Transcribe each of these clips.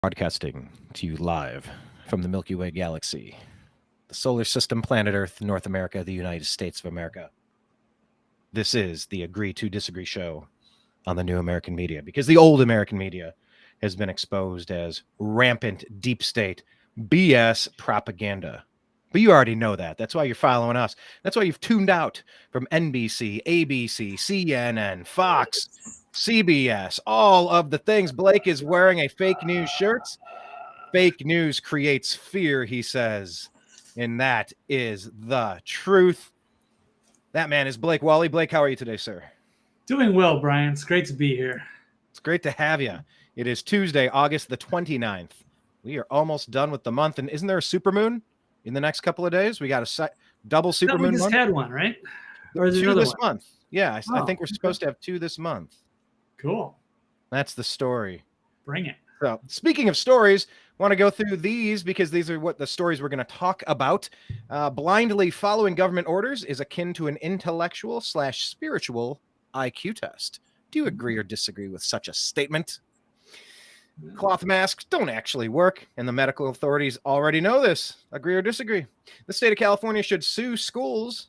Broadcasting to you live from the Milky Way galaxy, the solar system, planet Earth, North America, the United States of America. This is the Agree to Disagree show on the new American media, because the old American media has been exposed as rampant deep state BS propaganda. But you already know that. That's why you're following us. That's why you've tuned out from NBC, ABC, CNN, Fox, CBS, all of the things. Blake is wearing a fake news shirt. Fake news creates fear, he says. And that is the truth. That man is Blake Walley. Blake, how are you today, sir? Doing well, Brian. It's great to be here. It's great to have you. It is Tuesday, August the 29th. We are almost done with the month. And isn't there a supermoon in the next couple of days? We got a double supermoon. We just had one, right? Or is two this month? Yeah, I think we're supposed to have two this month. Cool. That's the story. Bring it. So, speaking of stories, I want to go through these because these are what the stories we're going to talk about. Blindly following government orders is akin to an intellectual/spiritual IQ test. Do you agree or disagree with such a statement? Cloth masks don't actually work, and the medical authorities already know this. Agree or disagree? The state of California should sue schools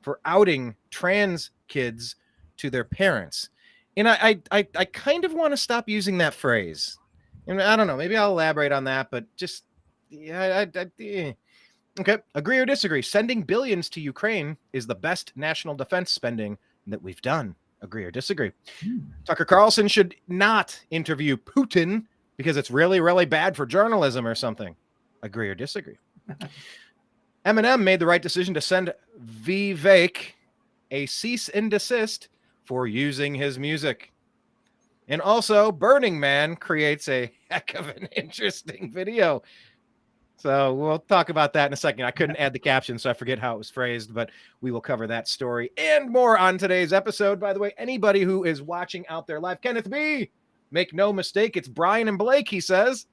for outing trans kids to their parents. And I kind of want to stop using that phrase. And I don't know, maybe I'll elaborate on that, but just, yeah, Okay, agree or disagree? Sending billions to Ukraine is the best national defense spending that we've done. Agree or disagree? Tucker Carlson should not interview Putin because it's really, really bad for journalism or something. Agree or disagree? Eminem made the right decision to send Vivek a cease and desist for using his music. And also, Burning Man creates a heck of an interesting video. So we'll talk about that in a second. I couldn't add the caption, so I forget how it was phrased, but we will cover that story and more on today's episode. By the way, anybody who is watching out there live, Kenneth B., make no mistake, it's Brian and Blake, he says.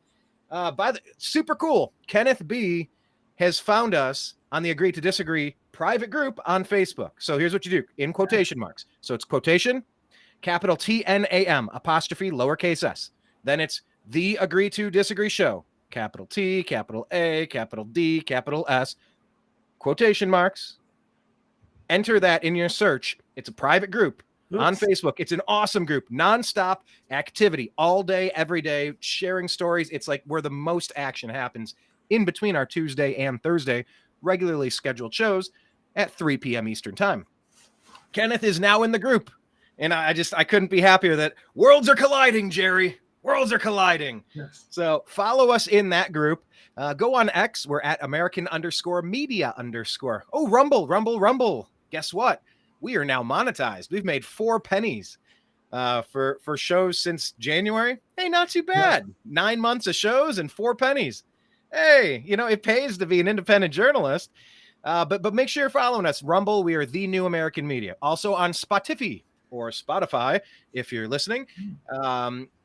Super cool. Kenneth B. has found us on the Agree to Disagree private group on Facebook. So here's what you do, in quotation marks. So it's quotation, capital TNAM, apostrophe, lowercase s. Then it's the Agree to Disagree show, capital T, capital A, capital D, capital S, quotation marks. Enter that in your search. It's a private group on Facebook. It's an awesome group, nonstop activity, all day, every day, sharing stories. It's like where the most action happens in between our Tuesday and Thursday regularly scheduled shows at 3 p.m. Eastern time. Kenneth is now in the group. And I couldn't be happier that worlds are colliding, Jerry. Worlds are colliding. Yes. So follow us in that group. Go on X. We're at American_media_. Oh, Rumble. Guess what? We are now monetized. We've made 4 pennies for shows since January. Hey, not too bad. Yeah. 9 months of shows and 4 pennies. Hey, it pays to be an independent journalist. But make sure you're following us. Rumble, we are the new American media. Also on Spotify. Or Spotify, if you're listening,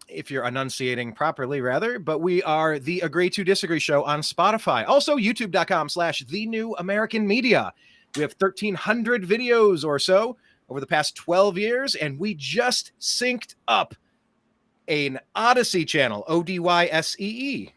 if you're enunciating properly, rather. But we are the Agree to Disagree show on Spotify. Also, youtube.com/the new American media. We have 1,300 videos or so over the past 12 years, and we just synced up an Odyssey channel, ODYSEE.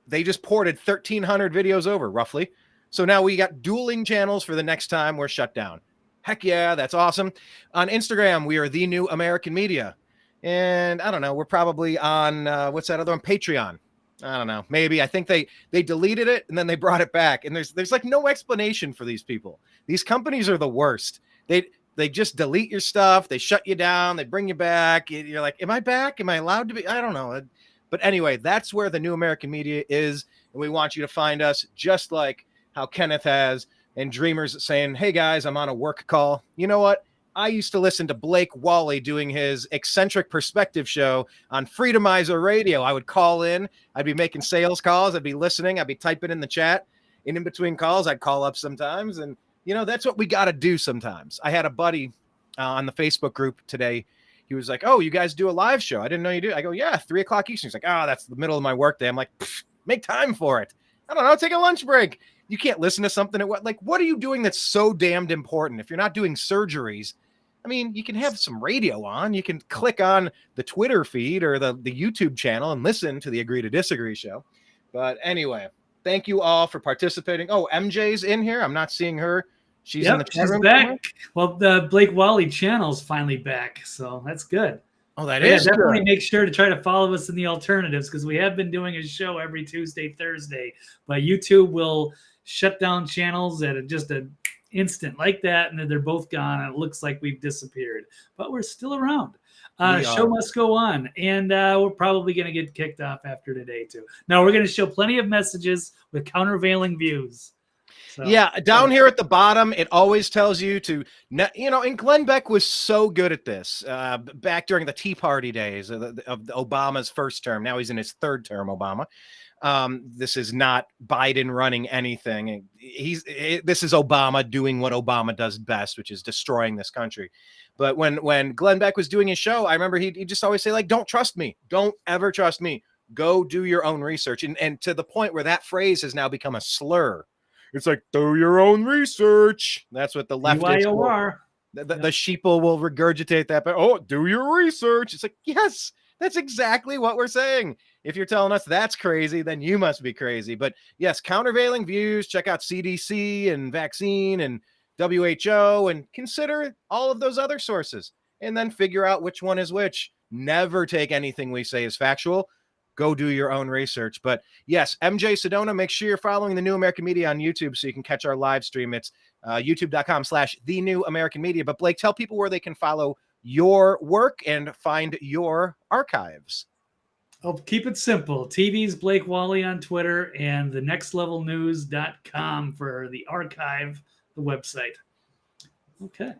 They just ported 1,300 videos over, roughly. So now we got dueling channels for the next time we're shut down. Heck yeah, that's awesome. On Instagram, we are the new American media. And I don't know, we're probably on, what's that other one? Patreon. I don't know, maybe. I think they deleted it and then they brought it back. And there's like no explanation for these people. These companies are the worst. They just delete your stuff. They shut you down. They bring you back. You're like, am I back? Am I allowed to be? I don't know. But anyway, that's where the new American media is. And we want you to find us just like how Kenneth has. And Dreamers saying, hey, guys, I'm on a work call. You know what? I used to listen to Blake Walley doing his eccentric perspective show on Freedomizer Radio. I would call in. I'd be making sales calls. I'd be listening. I'd be typing in the chat. And in between calls, I'd call up sometimes. And, that's what we got to do sometimes. I had a buddy on the Facebook group today. He was like, oh, you guys do a live show? I didn't know you do. I go, yeah, 3 o'clock Eastern. He's like, oh, that's the middle of my workday. I'm like, make time for it. I don't know. Take a lunch break. You can't listen to something what are you doing that's so damned important? If you're not doing surgeries, I mean, you can have some radio on. You can click on the Twitter feed or the YouTube channel and listen to the Agree to Disagree show. But anyway, thank you all for participating. Oh, MJ's in here. I'm not seeing her. She's in the chat room back. somewhere? Well, the Blake Walley channel's finally back, so that's good. Oh, that But is definitely good. make sure to try to follow us in the alternatives, because we have been doing a show every Tuesday, Thursday, but YouTube will shut down channels at just an instant like that, and then they're both gone, and it looks like we've disappeared. But we're still around. Show must go on, and we're probably going to get kicked off after today, too. Now, we're going to show plenty of messages with countervailing views. So, yeah, down here at the bottom, it always tells you to, and Glenn Beck was so good at this back during the Tea Party days of Obama's first term. Now he's in his third term, Obama. This is not Biden running anything. This is Obama doing what Obama does best, which is destroying this country. But when Glenn Beck was doing his show, I remember he'd just always say, like, don't trust me. Don't ever trust me. Go do your own research. And to the point where that phrase has now become a slur. It's like, do your own research. That's what the leftists will, the sheeple will regurgitate that. But, oh, do your research. It's like, yes, that's exactly what we're saying. If you're telling us that's crazy, then you must be crazy. But yes, countervailing views, check out CDC and vaccine and WHO and consider all of those other sources and then figure out which one is which. Never take anything we say as factual. Go do your own research. But yes, MJ Sedona, make sure you're following the New American Media on YouTube so you can catch our live stream. It's youtube.com/The New American Media. But Blake, tell people where they can follow your work and find your archives. I'll keep it simple. TV's Blake Walley on Twitter and thenextlevelnews.com for the archive, the website. Okay.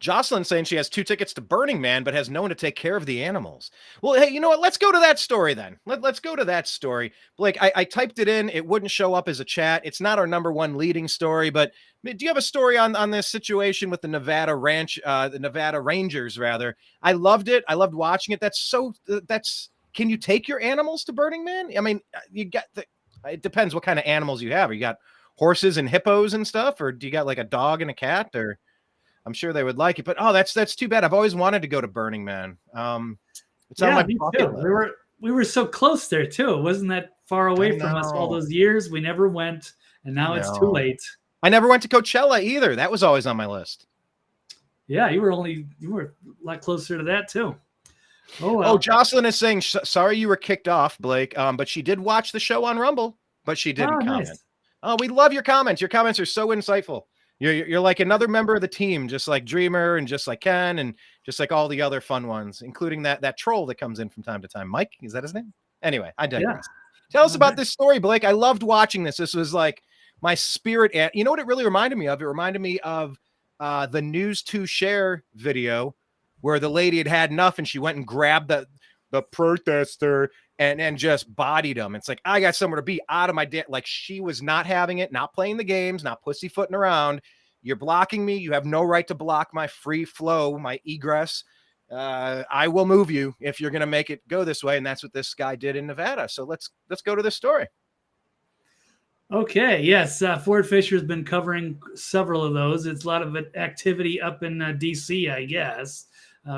Jocelyn saying she has 2 tickets to Burning Man, but has no one to take care of the animals. Well, hey, you know what? Let's go to that story then. Let's go to that story. Blake, I typed it in. It wouldn't show up as a chat. It's not our number one leading story, but do you have a story on this situation with the Nevada Rangers, rather? I loved it. I loved watching it. Can you take your animals to Burning Man? I mean, it depends what kind of animals you have. You got horses and hippos and stuff, or do you got like a dog and a cat, or... I'm sure they would like it, but that's too bad. I've always wanted to go to Burning Man. It's on my bucket list. We were so close there too. It wasn't that far away from us all those years. We never went, and now it's too late. I never went to Coachella either. That was always on my list. Yeah, you were a lot closer to that too. Oh, well. Oh, Jocelyn is saying sorry you were kicked off, Blake. But she did watch the show on Rumble, but she didn't comment. Nice. Oh, we love your comments. Your comments are so insightful. You're like another member of the team, just like Dreamer and just like Ken and just like all the other fun ones, including that troll that comes in from time to time. Mike, is that his name? Anyway, I digress. Yeah. Tell us about this story, Blake. I loved watching this. This was like my spirit. You know what it really reminded me of? It reminded me of the News to Share video where the lady had enough and she went and grabbed the protester and just bodied him. It's like, I got somewhere to be, out of my like she was not having it, not playing the games, not pussyfooting around. You're blocking me. You have no right to block my free flow, my egress. I will move you if you're going to make it go this way. And that's what this guy did in Nevada. So let's go to this story. Okay. Yes. Ford Fisher has been covering several of those. It's a lot of activity up in DC, I guess.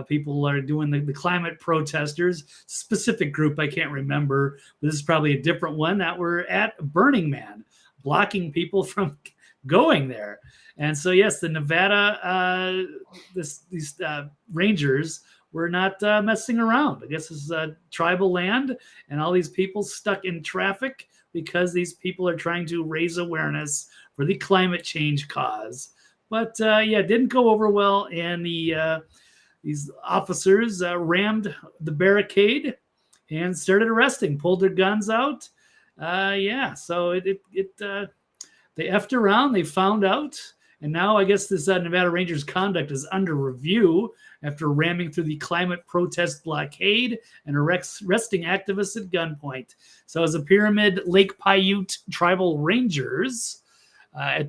People are doing the climate protesters, specific group I can't remember, but this is probably a different one that were at Burning Man, blocking people from going there. And so, yes, the Nevada, these Rangers were not messing around. I guess this is tribal land and all these people stuck in traffic because these people are trying to raise awareness for the climate change cause. But it didn't go over well, and these officers rammed the barricade and started arresting, pulled their guns out. So they effed around, they found out, and now I guess this Nevada Rangers conduct is under review after ramming through the climate protest blockade and arresting activists at gunpoint. So as a Pyramid Lake Paiute tribal rangers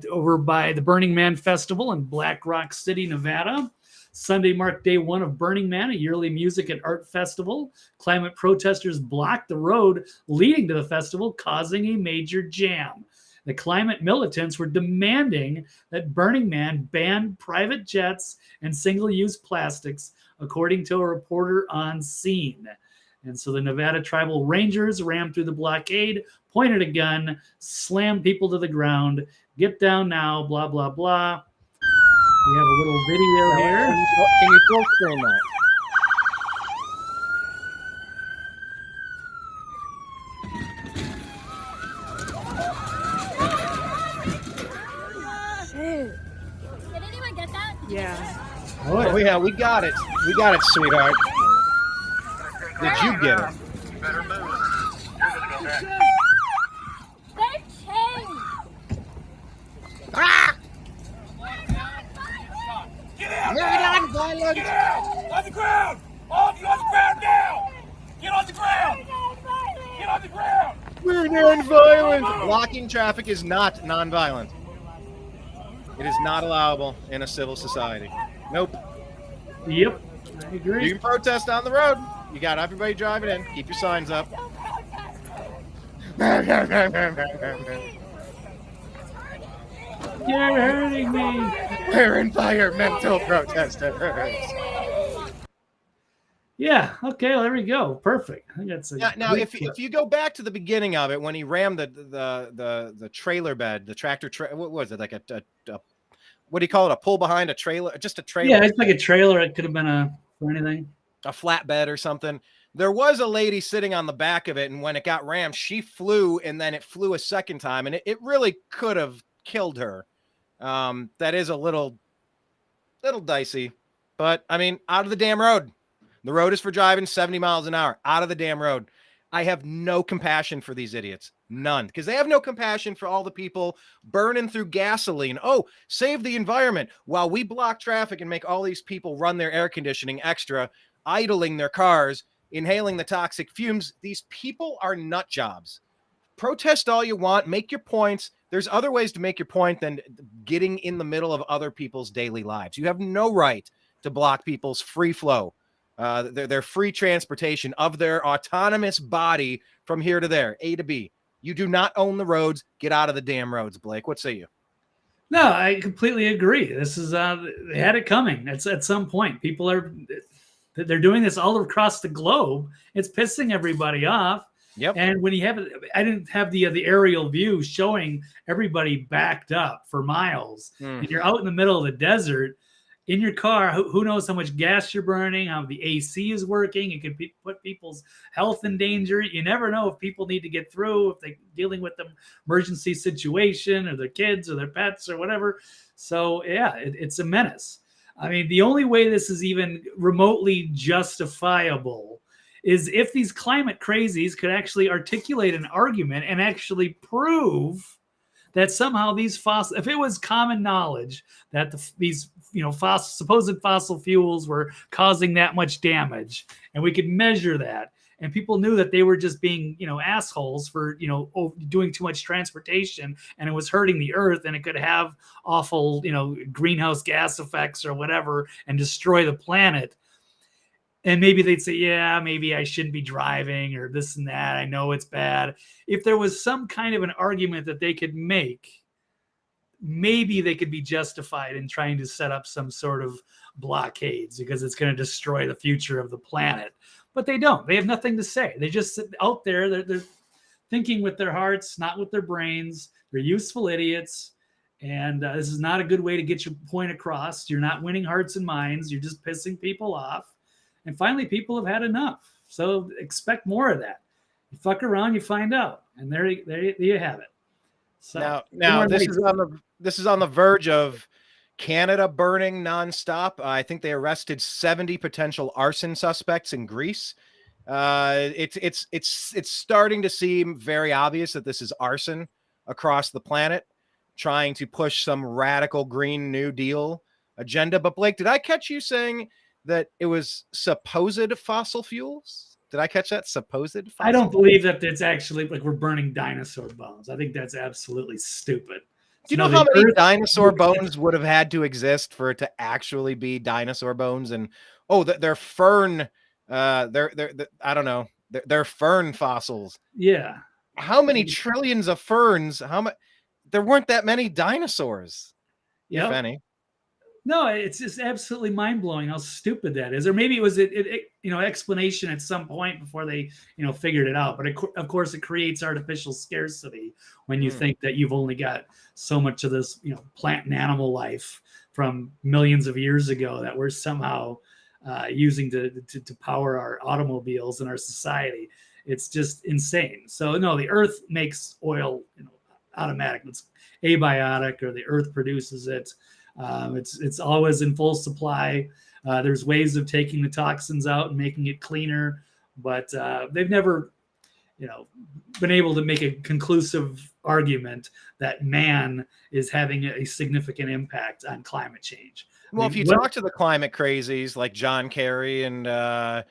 over by the Burning Man Festival in Black Rock City, Nevada. Sunday marked day one of Burning Man, a yearly music and art festival. Climate protesters blocked the road leading to the festival, causing a major jam. The climate militants were demanding that Burning Man ban private jets and single-use plastics, according to a reporter on scene. And so the Nevada tribal rangers rammed through the blockade, pointed a gun, slammed people to the ground. Get down now, blah, blah, blah. We have a little video here. Can you full screen that? Did anyone get that? Yeah. Oh yeah, we got it. We got it, sweetheart. Did you get it? They're chained. Ah! Get out! We're non-violent. Get out! On the ground! All of you on the ground now! Get on the ground! Get on the ground! We're non-violent. Blocking traffic is not non-violent. It is not allowable in a civil society. Nope. Yep, I You agree. can protest on the road. You got everybody driving in. Keep your signs up. You're hurting me. We're environmental protesters. Yeah, okay, well, there we go. Perfect. I think that's a Now, good if clip. you go back to the beginning of it, when he rammed the trailer bed, the tractor, what was it, like a what do you call it, a pull behind a trailer, just a trailer? Yeah, it's like a trailer. It could have been for anything. A flatbed or something. There was a lady sitting on the back of it, and when it got rammed, she flew, and then it flew a second time, and it really could have killed her. That is a little dicey, but I mean, out of the damn road. The road is for driving 70 miles an hour. Out of the damn road. I have no compassion for these idiots. None. Because they have no compassion for all the people burning through gasoline. Oh, save the environment while we block traffic and make all these people run their air conditioning extra, idling their cars, inhaling the toxic fumes. These people are nut jobs. Protest all you want. Make your points. There's other ways to make your point than getting in the middle of other people's daily lives. You have no right to block people's free flow. Their free transportation of their autonomous body from here to there, A to B. You do not own the roads. Get out of the damn roads, Blake. What say you? No, I completely agree. This is they had it coming. It's at some point. They're doing this all across the globe. It's pissing everybody off. Yep. And when you have it, I didn't have the aerial view showing everybody backed up for miles. And you're out in the middle of the desert in your car. Who knows how much gas you're burning, how the AC is working. It could put people's health in danger. You never know if people need to get through, if they're dealing with an emergency situation or their kids or their pets or whatever. So, yeah, it's a menace. I mean, the only way this is even remotely justifiable is if these climate crazies could actually articulate an argument and actually prove that somehow these if it was common knowledge that these supposed fossil fuels were causing that much damage, and we could measure that, and people knew that they were just being assholes for doing too much transportation, and it was hurting the earth, and it could have awful greenhouse gas effects or whatever and destroy the planet. And maybe they'd say, yeah, maybe I shouldn't be driving or this and that. I know it's bad. If there was some kind of an argument that they could make, maybe they could be justified in trying to set up some sort of blockades because it's going to destroy the future of the planet. But they don't. They have nothing to say. They just sit out there. They're thinking with their hearts, not with their brains. They're useful idiots. And this is not a good way to get your point across. You're not winning hearts and minds. You're just pissing people off. And finally, people have had enough. So expect more of that. You fuck around, you find out. And there you have it. So now this is on the verge of Canada burning nonstop. I think they arrested 70 potential arson suspects in Greece. It's starting to seem very obvious that this is arson across the planet, trying to push some radical Green New Deal agenda. But Blake, did I catch you saying that it was supposed fossil fuels? Did I catch that? Supposed fossil I don't believe that it's actually like we're burning dinosaur bones. I think that's absolutely stupid. Do you know how many dinosaur bones would have had to exist for it to actually be dinosaur bones? And they're fern. They're I don't know. They're fern fossils. Yeah. How many trillions of ferns? How much? there weren't that many dinosaurs, if Yep. any. No, it's just absolutely mind blowing how stupid that is. Or maybe it was explanation at some point before they figured it out. But of course, it creates artificial scarcity when you think that you've only got so much of this plant and animal life from millions of years ago that we're somehow using to power our automobiles and our society. It's just insane. So no, the Earth makes oil automatic. It's abiotic, or the Earth produces it. It's always in full supply. There's ways of taking the toxins out and making it cleaner, but they've never, been able to make a conclusive argument that man is having a significant impact on climate change. Well, if you talk to the climate crazies like John Kerry and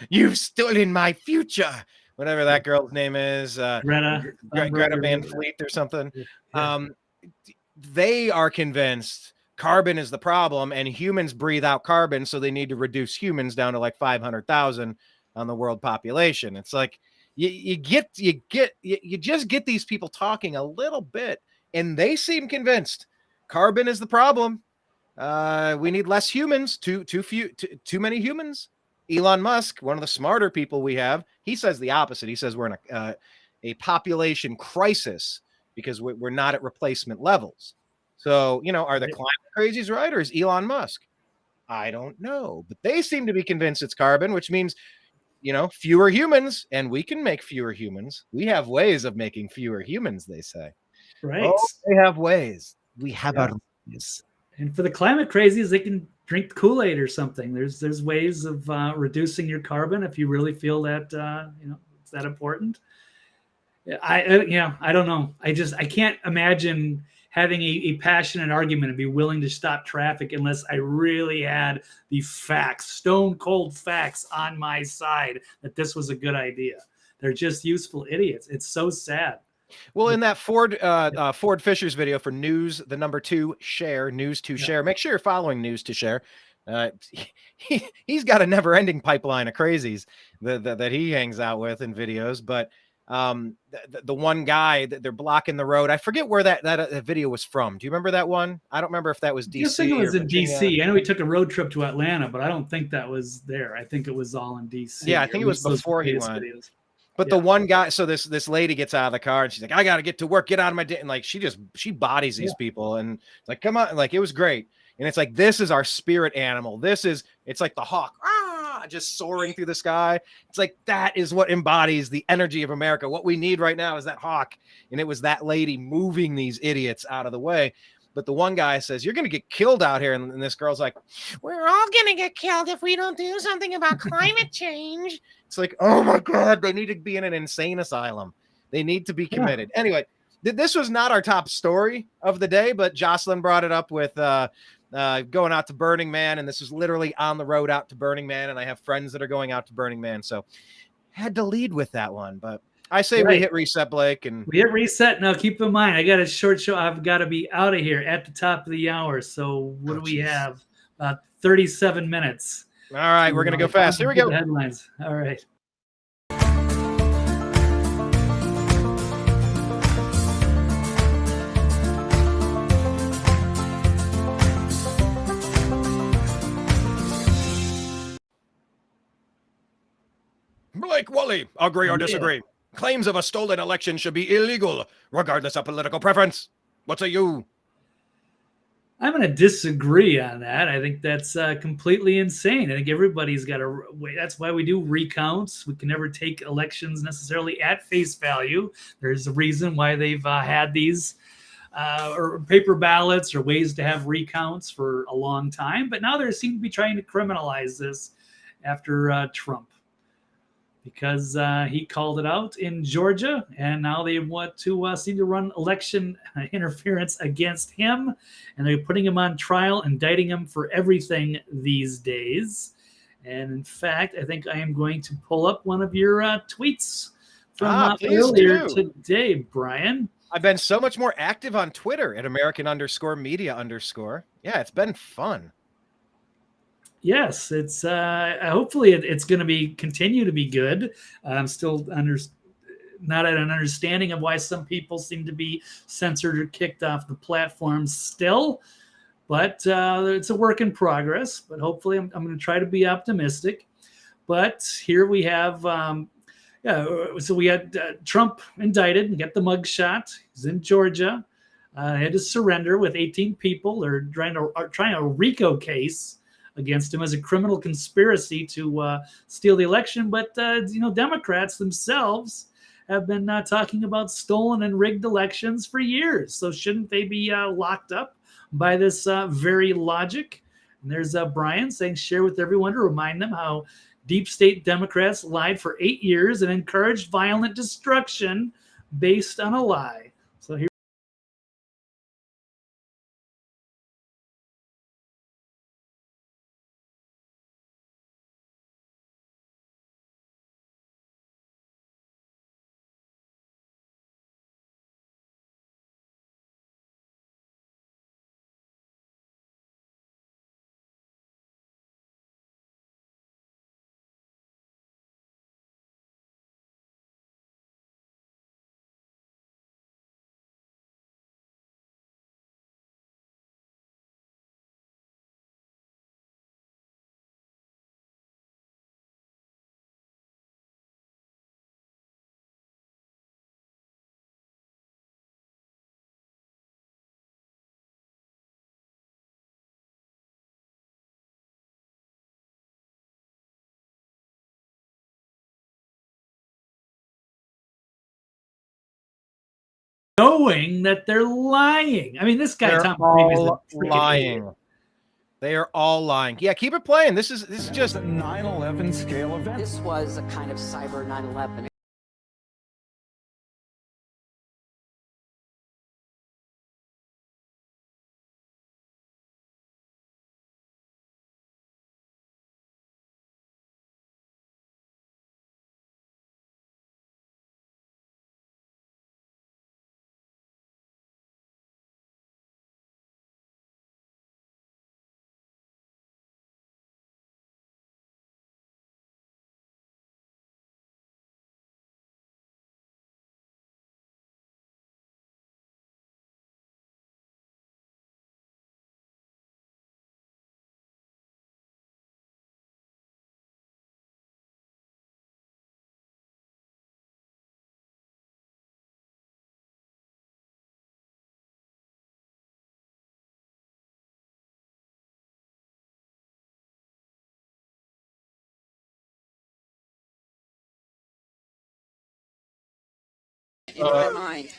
you've stolen my future, whatever that girl's name is, Greta Van Fleet or something, they are convinced carbon is the problem and humans breathe out carbon, so they need to reduce humans down to like 500,000 on the world population. It's like you just get these people talking a little bit and they seem convinced carbon is the problem. We need less humans, too many humans. Elon Musk, one of the smarter people we have, he says the opposite. He says we're in a population crisis because we're not at replacement levels. So, are the climate crazies right, or is Elon Musk? I don't know, but they seem to be convinced it's carbon, which means, fewer humans, and we can make fewer humans. We have ways of making fewer humans, they say. Right. Oh, they have ways. We have our ways. And for the climate crazies, they can drink Kool-Aid or something. There's ways of reducing your carbon if you really feel that it's that important. I don't know. I can't imagine having a passionate argument and be willing to stop traffic unless I really had the facts, stone cold facts on my side that this was a good idea. They're just useful idiots. It's so sad. Well, in that Ford Fisher's video for News, the number 2 share, News to Share, make sure you're following News to Share. He's got a never-ending pipeline of crazies that he hangs out with in videos, but the one guy that they're blocking the road, I forget where that video was from. Do you remember that one? I don't remember if that was DC. I think it was in DC. I know he took a road trip to Atlanta, but I don't think that was there. I think it was all in DC. Yeah, I think it was before he went. Videos. But the one guy, so this lady gets out of the car and she's like, I got to get to work, get out of my day. And like, she bodies these people and it's like, come on. Like, it was great. And it's like, this is our spirit animal. It's like the hawk, just soaring through the sky. It's like, that is what embodies the energy of America. What we need right now is that hawk. And it was that lady moving these idiots out of the way. But the one guy says, you're going to get killed out here. And this girl's like, we're all going to get killed if we don't do something about climate change. It's like, oh my God, they need to be in an insane asylum. They need to be committed. Yeah. Anyway, this was not our top story of the day, but Jocelyn brought it up with going out to Burning Man. And this is literally on the road out to Burning Man. And I have friends that are going out to Burning Man. So had to lead with that one, but I say we hit reset, Blake. And we hit reset. Now, keep in mind, I got a short show. I've got to be out of here at the top of the hour. So what do we have? About 37 minutes. All right, we're going to go fast. Here we go. Headlines. All right. Blake Walley, agree or disagree? Claims of a stolen election should be illegal, regardless of political preference. What say you? I'm going to disagree on that. I think that's completely insane. I think everybody's got to wait. That's why we do recounts. We can never take elections necessarily at face value. There's a reason why they've had these or paper ballots or ways to have recounts for a long time. But now they seem to be trying to criminalize this after Trump, because he called it out in Georgia, and now they want to seem to run election interference against him, and they're putting him on trial, indicting him for everything these days. And in fact, I think I am going to pull up one of your tweets from earlier today, Brian. I've been so much more active on Twitter at American_media_. Yeah, it's been fun. Yes, it's hopefully it's going to continue to be good. I'm still not at an understanding of why some people seem to be censored or kicked off the platforms still. But it's a work in progress. But hopefully, I'm going to try to be optimistic. But here we have, so we had Trump indicted and get the mugshot. He's in Georgia. Had to surrender with 18 people. They're trying a RICO case against him as a criminal conspiracy to steal the election. But Democrats themselves have been talking about stolen and rigged elections for years. So shouldn't they be locked up by this very logic? And there's Brian saying, share with everyone to remind them how deep state Democrats lied for 8 years and encouraged violent destruction based on a lie. So here. Knowing that they're lying. I mean, this guy, They're Tom Brady, is a all freaking lying. idiot. They are all lying. Yeah, keep it playing. This is just a 9/11 scale event. This was a kind of cyber 9/11. In my mind.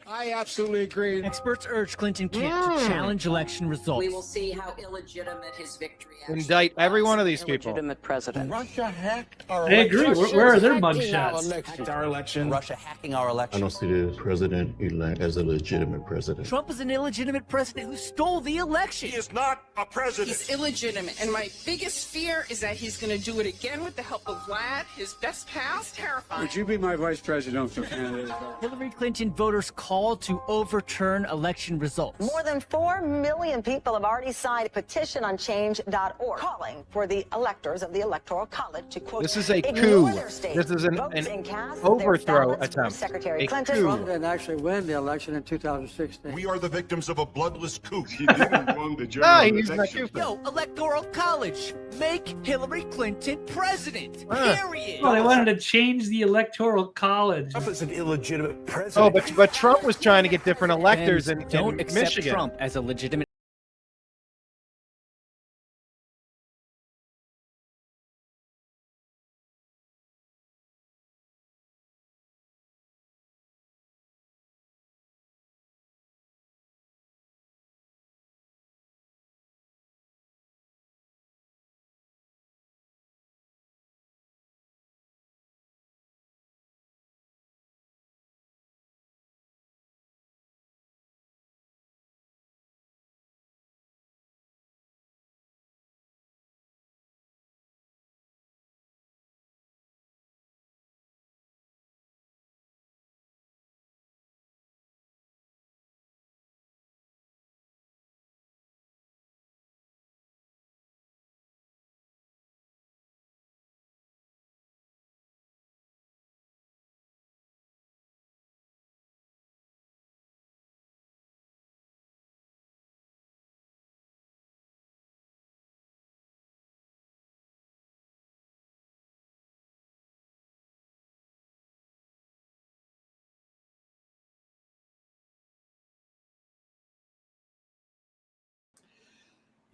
I absolutely agree. Experts urge Clinton can't to challenge election results. We will see how illegitimate his victory actually indict every was. one of these people. Illegitimate president. Russia hacked our I agree. election. Where are their Hacking mugshots? Hacked our election. Russia hacking our I election. don't see the president-elect as a legitimate president. Trump is an illegitimate president who stole the election. He is not a president. He's illegitimate. And my biggest fear is that he's going to do it again with the help of Vlad, his best pal. It's terrifying. Would you be my vice presidential candidate? Hillary Clinton voters called to overturn election results. More than 4 million people have already signed a petition on change.org, calling for the electors of the Electoral College to, quote, This is a ignore coup. their state, This is an vote and cast overthrow their ballots for attempt. Secretary A Clinton. coup. Trump Didn't actually win the election in 2016. We are the victims of a bloodless coup. He didn't win the Ah, he's not coup. Yo, Electoral College, make Hillary Clinton president. Ah. Period. Well, they wanted to change the Electoral College. Trump is an illegitimate Oh, president. but Trump was trying to get different electors Dems in don't accept Michigan. Trump as a legitimate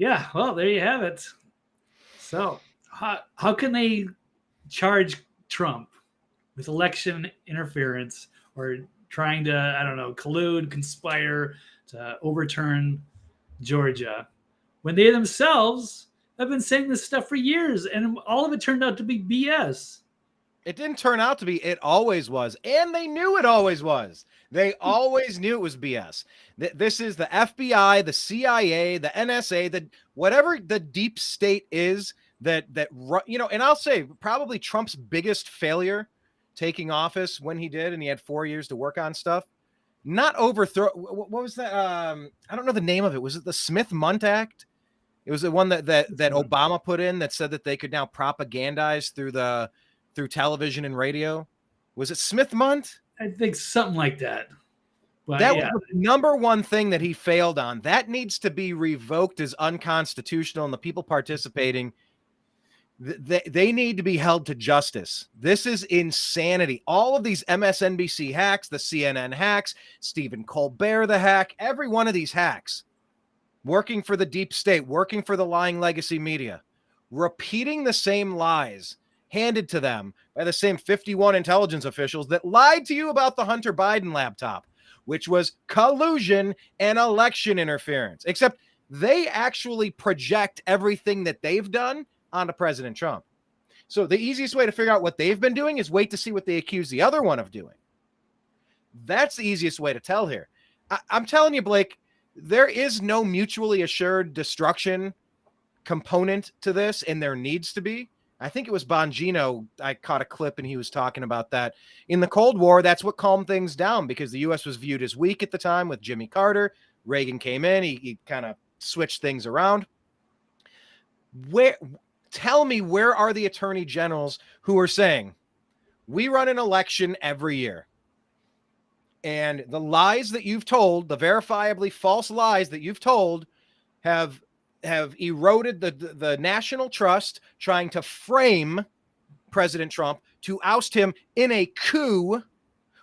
Yeah, well, there you have it. So how can they charge Trump with election interference or trying to, I don't know, collude, conspire to overturn Georgia when they themselves have been saying this stuff for years and all of it turned out to be BS? It didn't turn out to be. It always was. And they knew it always was. They always knew it was BS. This is the FBI, the CIA, the NSA, whatever the deep state is that, and I'll say probably Trump's biggest failure taking office when he did, and he had 4 years to work on stuff, not overthrow. What was that? I don't know the name of it. Was it the Smith-Mundt Act? It was the one that Obama put in that said that they could now propagandize through television and radio. Was it Smith-Mundt? I think something like that. But that was the number one thing that he failed on. That needs to be revoked as unconstitutional, and the people participating, they need to be held to justice. This is insanity. All of these MSNBC hacks, the CNN hacks, Stephen Colbert the hack, every one of these hacks, working for the deep state, working for the lying legacy media, repeating the same lies handed to them by the same 51 intelligence officials that lied to you about the Hunter Biden laptop, which was collusion and election interference, except they actually project everything that they've done onto President Trump. So the easiest way to figure out what they've been doing is wait to see what they accuse the other one of doing. That's the easiest way to tell here. I'm telling you, Blake, there is no mutually assured destruction component to this, and there needs to be. I think it was Bongino. I caught a clip and he was talking about that. In the Cold War, that's what calmed things down because the U.S. was viewed as weak at the time with Jimmy Carter. Reagan came in. He kind of switched things around. Tell me, where are the attorney generals who are saying, we run an election every year, and the lies that you've told, the verifiably false lies that you've told, have eroded the national trust, trying to frame President Trump to oust him in a coup,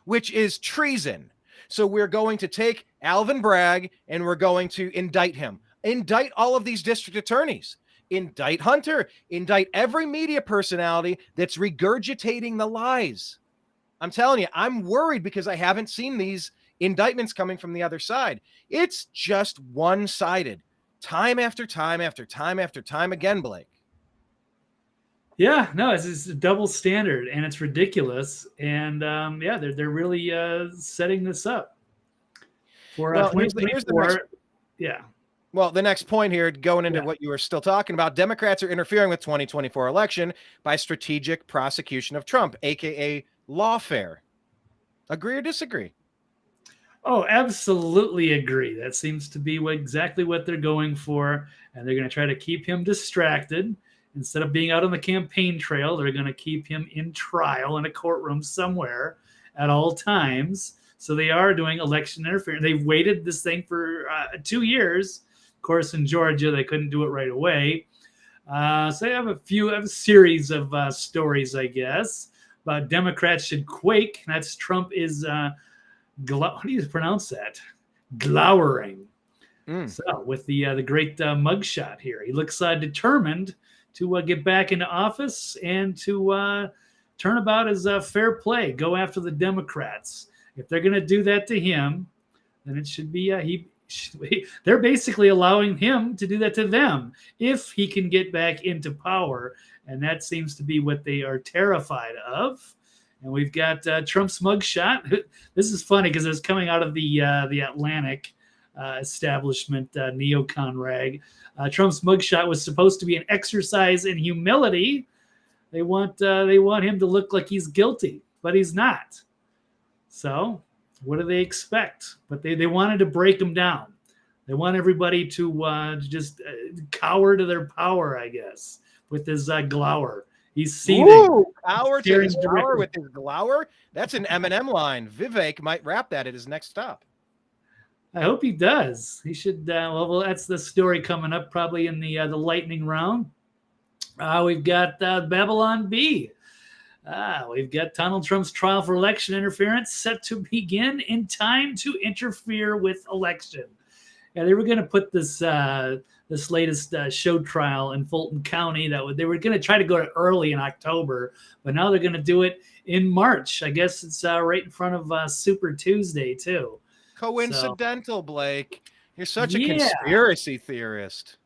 which is treason. So we're going to take Alvin Bragg and we're going to indict him. Indict all of these district attorneys. Indict Hunter. Indict every media personality that's regurgitating the lies. I'm telling you, I'm worried because I haven't seen these indictments coming from the other side. It's just one-sided. Time after time after time after time again, Blake. Yeah, no, it's a double standard and it's ridiculous. And they're really setting this up for 2024. Yeah. Well, the next point here, going into what you were still talking about, Democrats are interfering with 2024 election by strategic prosecution of Trump, aka lawfare. Agree or disagree? Oh, absolutely agree. That seems to be exactly what they're going for. And they're going to try to keep him distracted. Instead of being out on the campaign trail, they're going to keep him in trial in a courtroom somewhere at all times. So they are doing election interference. They've waited this thing for 2 years. Of course, in Georgia, they couldn't do it right away. So I have a series of stories, I guess, about Democrats should quake. That's Trump is... how do you pronounce that? Glowering. So with the great mugshot here, he looks determined to get back into office and to turn about his fair play, go after the Democrats. If they're going to do that to him, then it should be they're basically allowing him to do that to them if he can get back into power, and that seems to be what they are terrified of. And we've got Trump's mugshot. This is funny because it's coming out of the Atlantic establishment neocon rag. Trump's mugshot was supposed to be an exercise in humility. They want him to look like he's guilty, but he's not. So what do they expect? But they wanted to break him down. They want everybody to just cower to their power, I guess, with his glower. He's seething. Ooh, cower to his power with his glower? That's an Eminem line. Vivek might rap that at his next stop. I hope he does. He should. Well, that's the story coming up probably in the lightning round. We've got Babylon B. We've got Donald Trump's trial for election interference set to begin in time to interfere with election. Yeah, they were going to put this this latest show trial in Fulton County. They were going to try to go to early in October, but now they're going to do it in March. I guess it's right in front of Super Tuesday too. Coincidental, Blake. You're such a conspiracy theorist.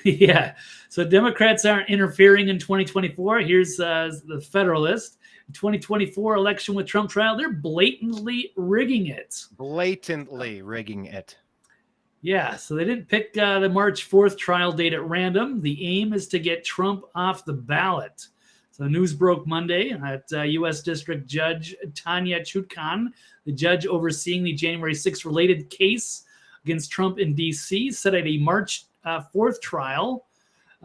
Yeah. So Democrats aren't interfering in 2024. Here's the Federalist. 2024 election with Trump trial, they're blatantly rigging it. Blatantly rigging it. Yeah, so they didn't pick the March 4th trial date at random. The aim is to get Trump off the ballot. So news broke Monday that U.S. District Judge Tanya Chutkan, the judge overseeing the January 6th related case against Trump in D.C., set at a March 4th trial.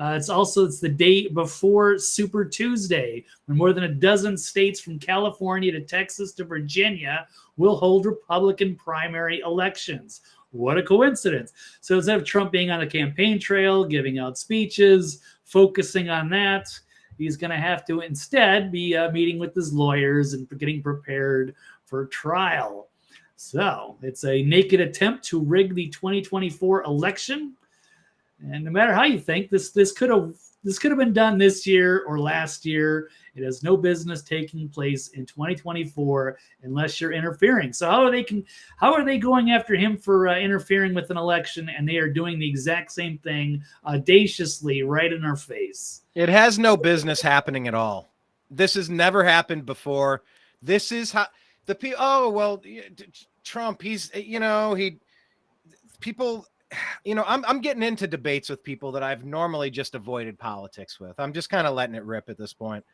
It's the day before Super Tuesday, when more than a dozen states from California to Texas to Virginia will hold Republican primary elections. What a coincidence. So instead of Trump being on the campaign trail, giving out speeches, focusing on that, he's going to have to instead be meeting with his lawyers and getting prepared for trial. So it's a naked attempt to rig the 2024 election. And no matter how you think, this could have been done this year or last year. It has no business taking place in 2024 unless you're interfering. So how are they going after him for interfering with an election, and they are doing the exact same thing audaciously right in our face? It has no business happening at all. This has never happened before. This is how the people. Oh well, Trump. People. I'm getting into debates with people that I've normally just avoided politics with. I'm just kind of letting it rip at this point.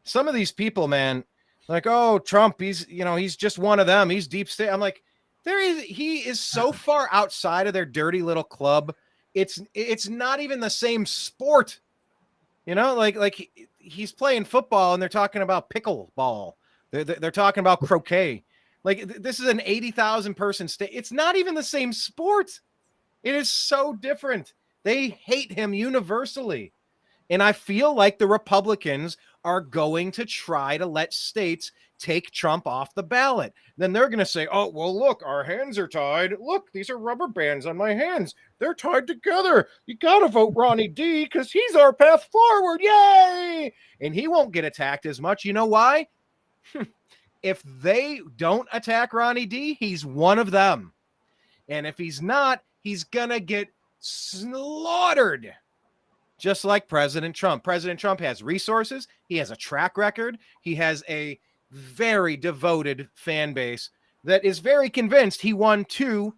Some of these people, man, like, oh, Trump, he's just one of them. He's deep state. I'm like, he is so far outside of their dirty little club. It's not even the same sport. Like he's playing football and they're talking about pickleball. They're talking about croquet. Like this is an 80,000 person state. It's not even the same sport. It is so different. They hate him universally. And I feel like the Republicans are going to try to let states take Trump off the ballot. Then they're going to say, oh, well, look, our hands are tied. Look, these are rubber bands on my hands. They're tied together. You got to vote Ronnie D because he's our path forward. Yay! And he won't get attacked as much. You know why? If they don't attack Ronnie D, he's one of them. And if he's not, he's going to get slaughtered, just like President Trump. President Trump has resources. He has a track record. He has a very devoted fan base that is very convinced he won 2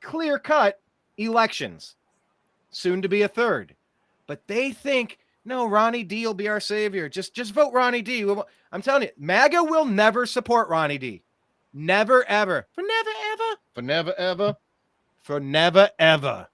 clear-cut elections, soon to be a third. But they think, no, Ronnie D will be our savior. Just vote Ronnie D. I'm telling you, MAGA will never support Ronnie D. Never, ever. For never, ever. For never, ever. For never, ever.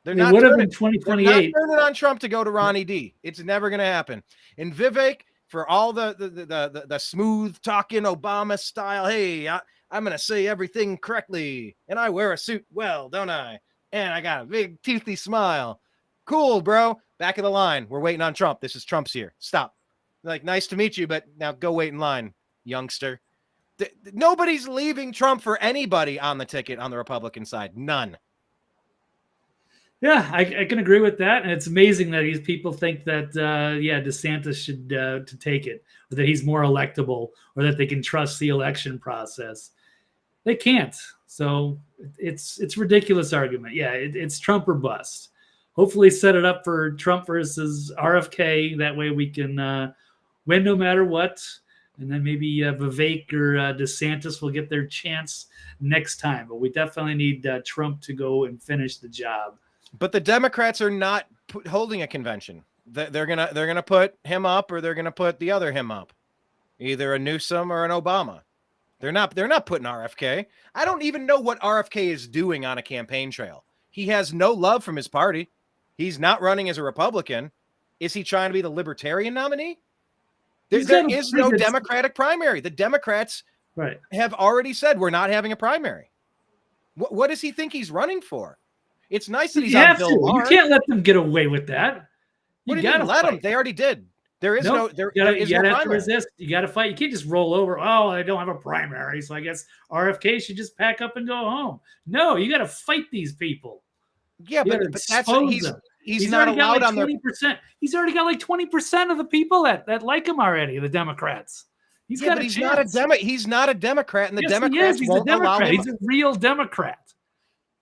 They're not would have turning, in 2028. they're not turning on Trump to go to Ronnie D. It's never going to happen. And Vivek, for all the smooth talking Obama style, hey, I'm going to say everything correctly, and I wear a suit well, don't I? And I got a big toothy smile. Cool, bro. Back of the line. We're waiting on Trump. This is Trump's here. Stop. Like, nice to meet you, but now go wait in line, youngster. Nobody's leaving Trump for anybody on the ticket on the Republican side. None. Yeah, I can agree with that. And it's amazing that these people think that, DeSantis should to take it, or that he's more electable, or that they can trust the election process. They can't. So it's ridiculous argument. Yeah, it's Trump or bust. Hopefully set it up for Trump versus RFK. That way we can win no matter what. And then maybe Vivek or DeSantis will get their chance next time. But we definitely need Trump to go and finish the job. But the Democrats are not holding a convention. They're gonna put him up, or they're gonna put the other him up, either a Newsom or an Obama. They're not putting RFK. I don't even know what RFK is doing on a campaign trail. He has no love from his party. He's not running as a Republican. Is he trying to be the Libertarian nominee? There is no Democratic primary. The Democrats have already said we're not having a primary. What does he think he's running for? It's nice that he's on Bill Maher. You can't let them get away with that. You got to let them. They already did. There is Nope. there you is gotta no have to primary. resist. You got to fight. You can't just roll over. Oh, I don't have a primary, so I guess RFK should just pack up and go home. No, you got to fight these people. Yeah, You but gotta that's expose them. he's not already got allowed like on the 20%. He's already got like 20% of the people that like him already. The Democrats. He's got but a he's chance. he's not a Democrat, and the Yes, Democrats he is. He's won't a allow Democrat. him. He's a real Democrat.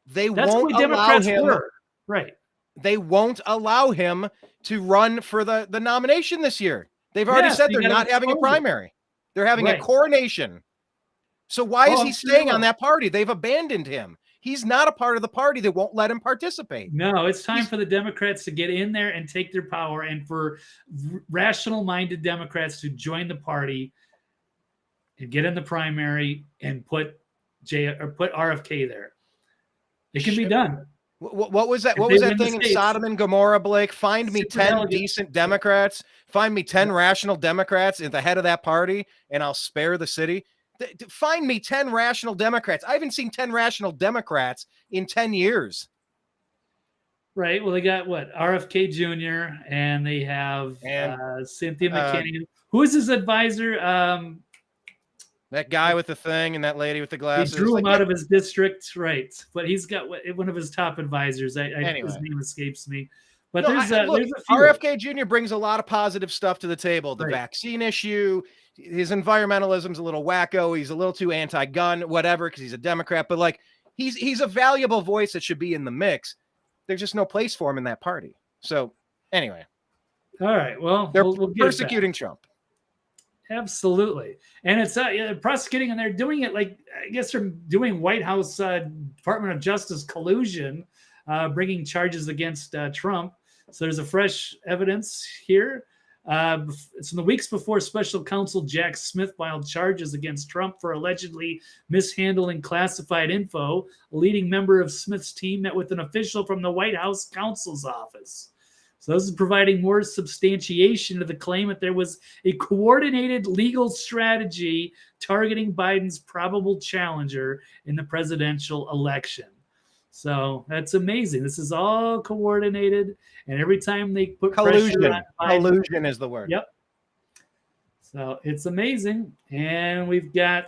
They That's won't what allow Democrats him. were. Right. They won't allow him to run for the nomination this year. They've already Yes, said you they're gotta not having a expose it. primary. They're having a Right. coronation. So why is Oh, he I'm sure staying they on will. that party? They've abandoned him. He's not a part of the party. They won't let him participate. No, it's time for the Democrats to get in there and take their power, and for rational-minded Democrats to join the party and get in the primary and put RFK there. It can be done. What was that? If What they was that win the thing in states. Sodom and Gomorrah, Blake? Find me Super 10 delegates. decent Democrats. Find me 10 rational Democrats at the head of that party, and I'll spare the city. Find me 10 rational Democrats. I haven't seen 10 rational Democrats in 10 years. Right. Well, they got what? RFK Jr. and they have Cynthia McKinney. Who is his advisor? That guy with the thing and that lady with the He glasses. drew him out of his district, right? But he's got one of his top advisors. Anyway. His name escapes me. But No, there's look, a few. RFK Jr. brings a lot of positive stuff to the table. The Right. vaccine issue, his environmentalism's a little wacko. He's a little too anti-gun, whatever, because he's a Democrat. But like, he's a valuable voice that should be in the mix. There's just no place for him in that party. So anyway, All right. Well, they're we'll get persecuting Trump. Absolutely. And it's prosecuting, and they're doing it like, I guess they're doing White House Department of Justice collusion, bringing charges against Trump. So there's a fresh evidence here. It's in the weeks before special counsel Jack Smith filed charges against Trump for allegedly mishandling classified info. A leading member of Smith's team met with an official from the White House counsel's office. So this is providing more substantiation to the claim that there was a coordinated legal strategy targeting Biden's probable challenger in the presidential election. So that's amazing. This is all coordinated, and every time they put Collusion. pressure on Biden, Collusion is the word. Yep. So it's amazing. And we've got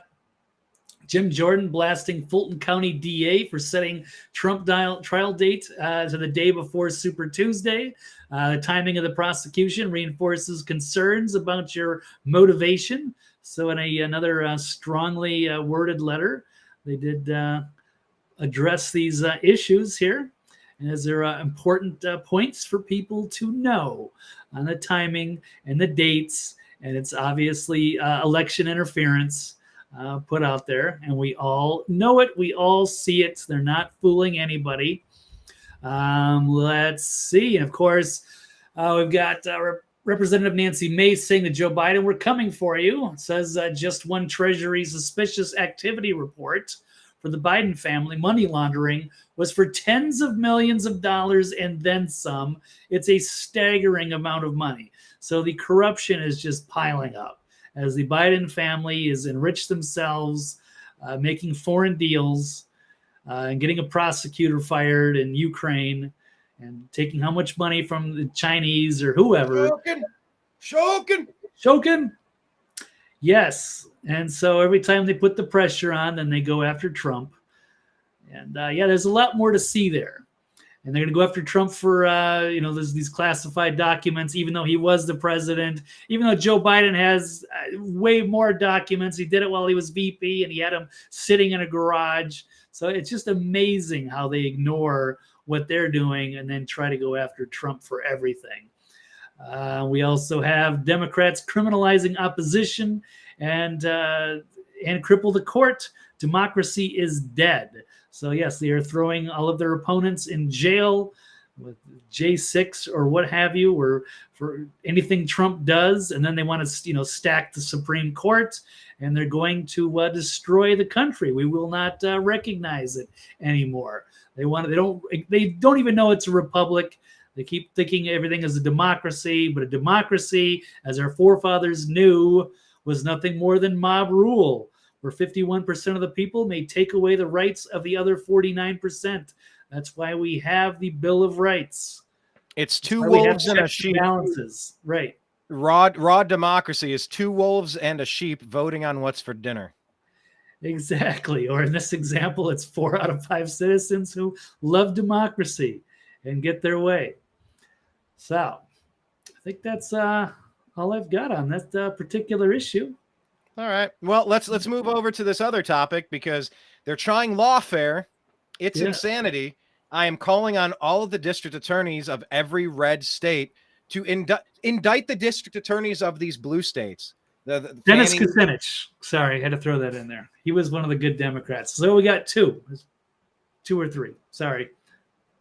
Jim Jordan blasting Fulton County DA for setting Trump trial date to the day before Super Tuesday. The timing of the prosecution reinforces concerns about your motivation. So in another strongly worded letter, they did address these issues here. And as there are important points for people to know on the timing and the dates. And it's obviously election interference put out there, and we all know it. We all see it. They're not fooling anybody. Let's see. And of course, we've got Representative Nancy Mace saying to Joe Biden, "We're coming for you." It says just one Treasury suspicious activity report for the Biden family, money laundering, was for tens of millions of dollars and then some. It's a staggering amount of money. So the corruption is just piling up as the Biden family is enriched themselves, making foreign deals, and getting a prosecutor fired in Ukraine, and taking how much money from the Chinese or whoever. Shokin. Yes. And so every time they put the pressure on, then they go after Trump. And there's a lot more to see there. And they're going to go after Trump for, there's these classified documents, even though he was the president, even though Joe Biden has way more documents. He did it while he was VP, and he had him sitting in a garage. So it's just amazing how they ignore what they're doing and then try to go after Trump for everything. We also have Democrats criminalizing opposition and cripple the court. Democracy is dead. So yes, they are throwing all of their opponents in jail with J6 or what have you, or for anything Trump does, and then they want to, stack the Supreme Court, and they're going to destroy the country. We will not recognize it anymore. They don't even know it's a republic. They keep thinking everything is a democracy, but a democracy, as our forefathers knew, was nothing more than mob rule, where 51% of the people may take away the rights of the other 49%. That's why we have the Bill of Rights. It's two wolves and a sheep. Balances. Right. Raw democracy is 2 wolves and a sheep voting on what's for dinner. Exactly. Or in this example, it's 4 out of 5 citizens who love democracy and get their way. So I think that's all I've got on that particular issue. All right. Well, let's move over to this other topic because they're trying lawfare. It's insanity. I am calling on all of the district attorneys of every red state to indict the district attorneys of these blue states. Dennis Kucinich. Sorry, I had to throw that in there. He was one of the good Democrats. So we got 2 or 3. Sorry.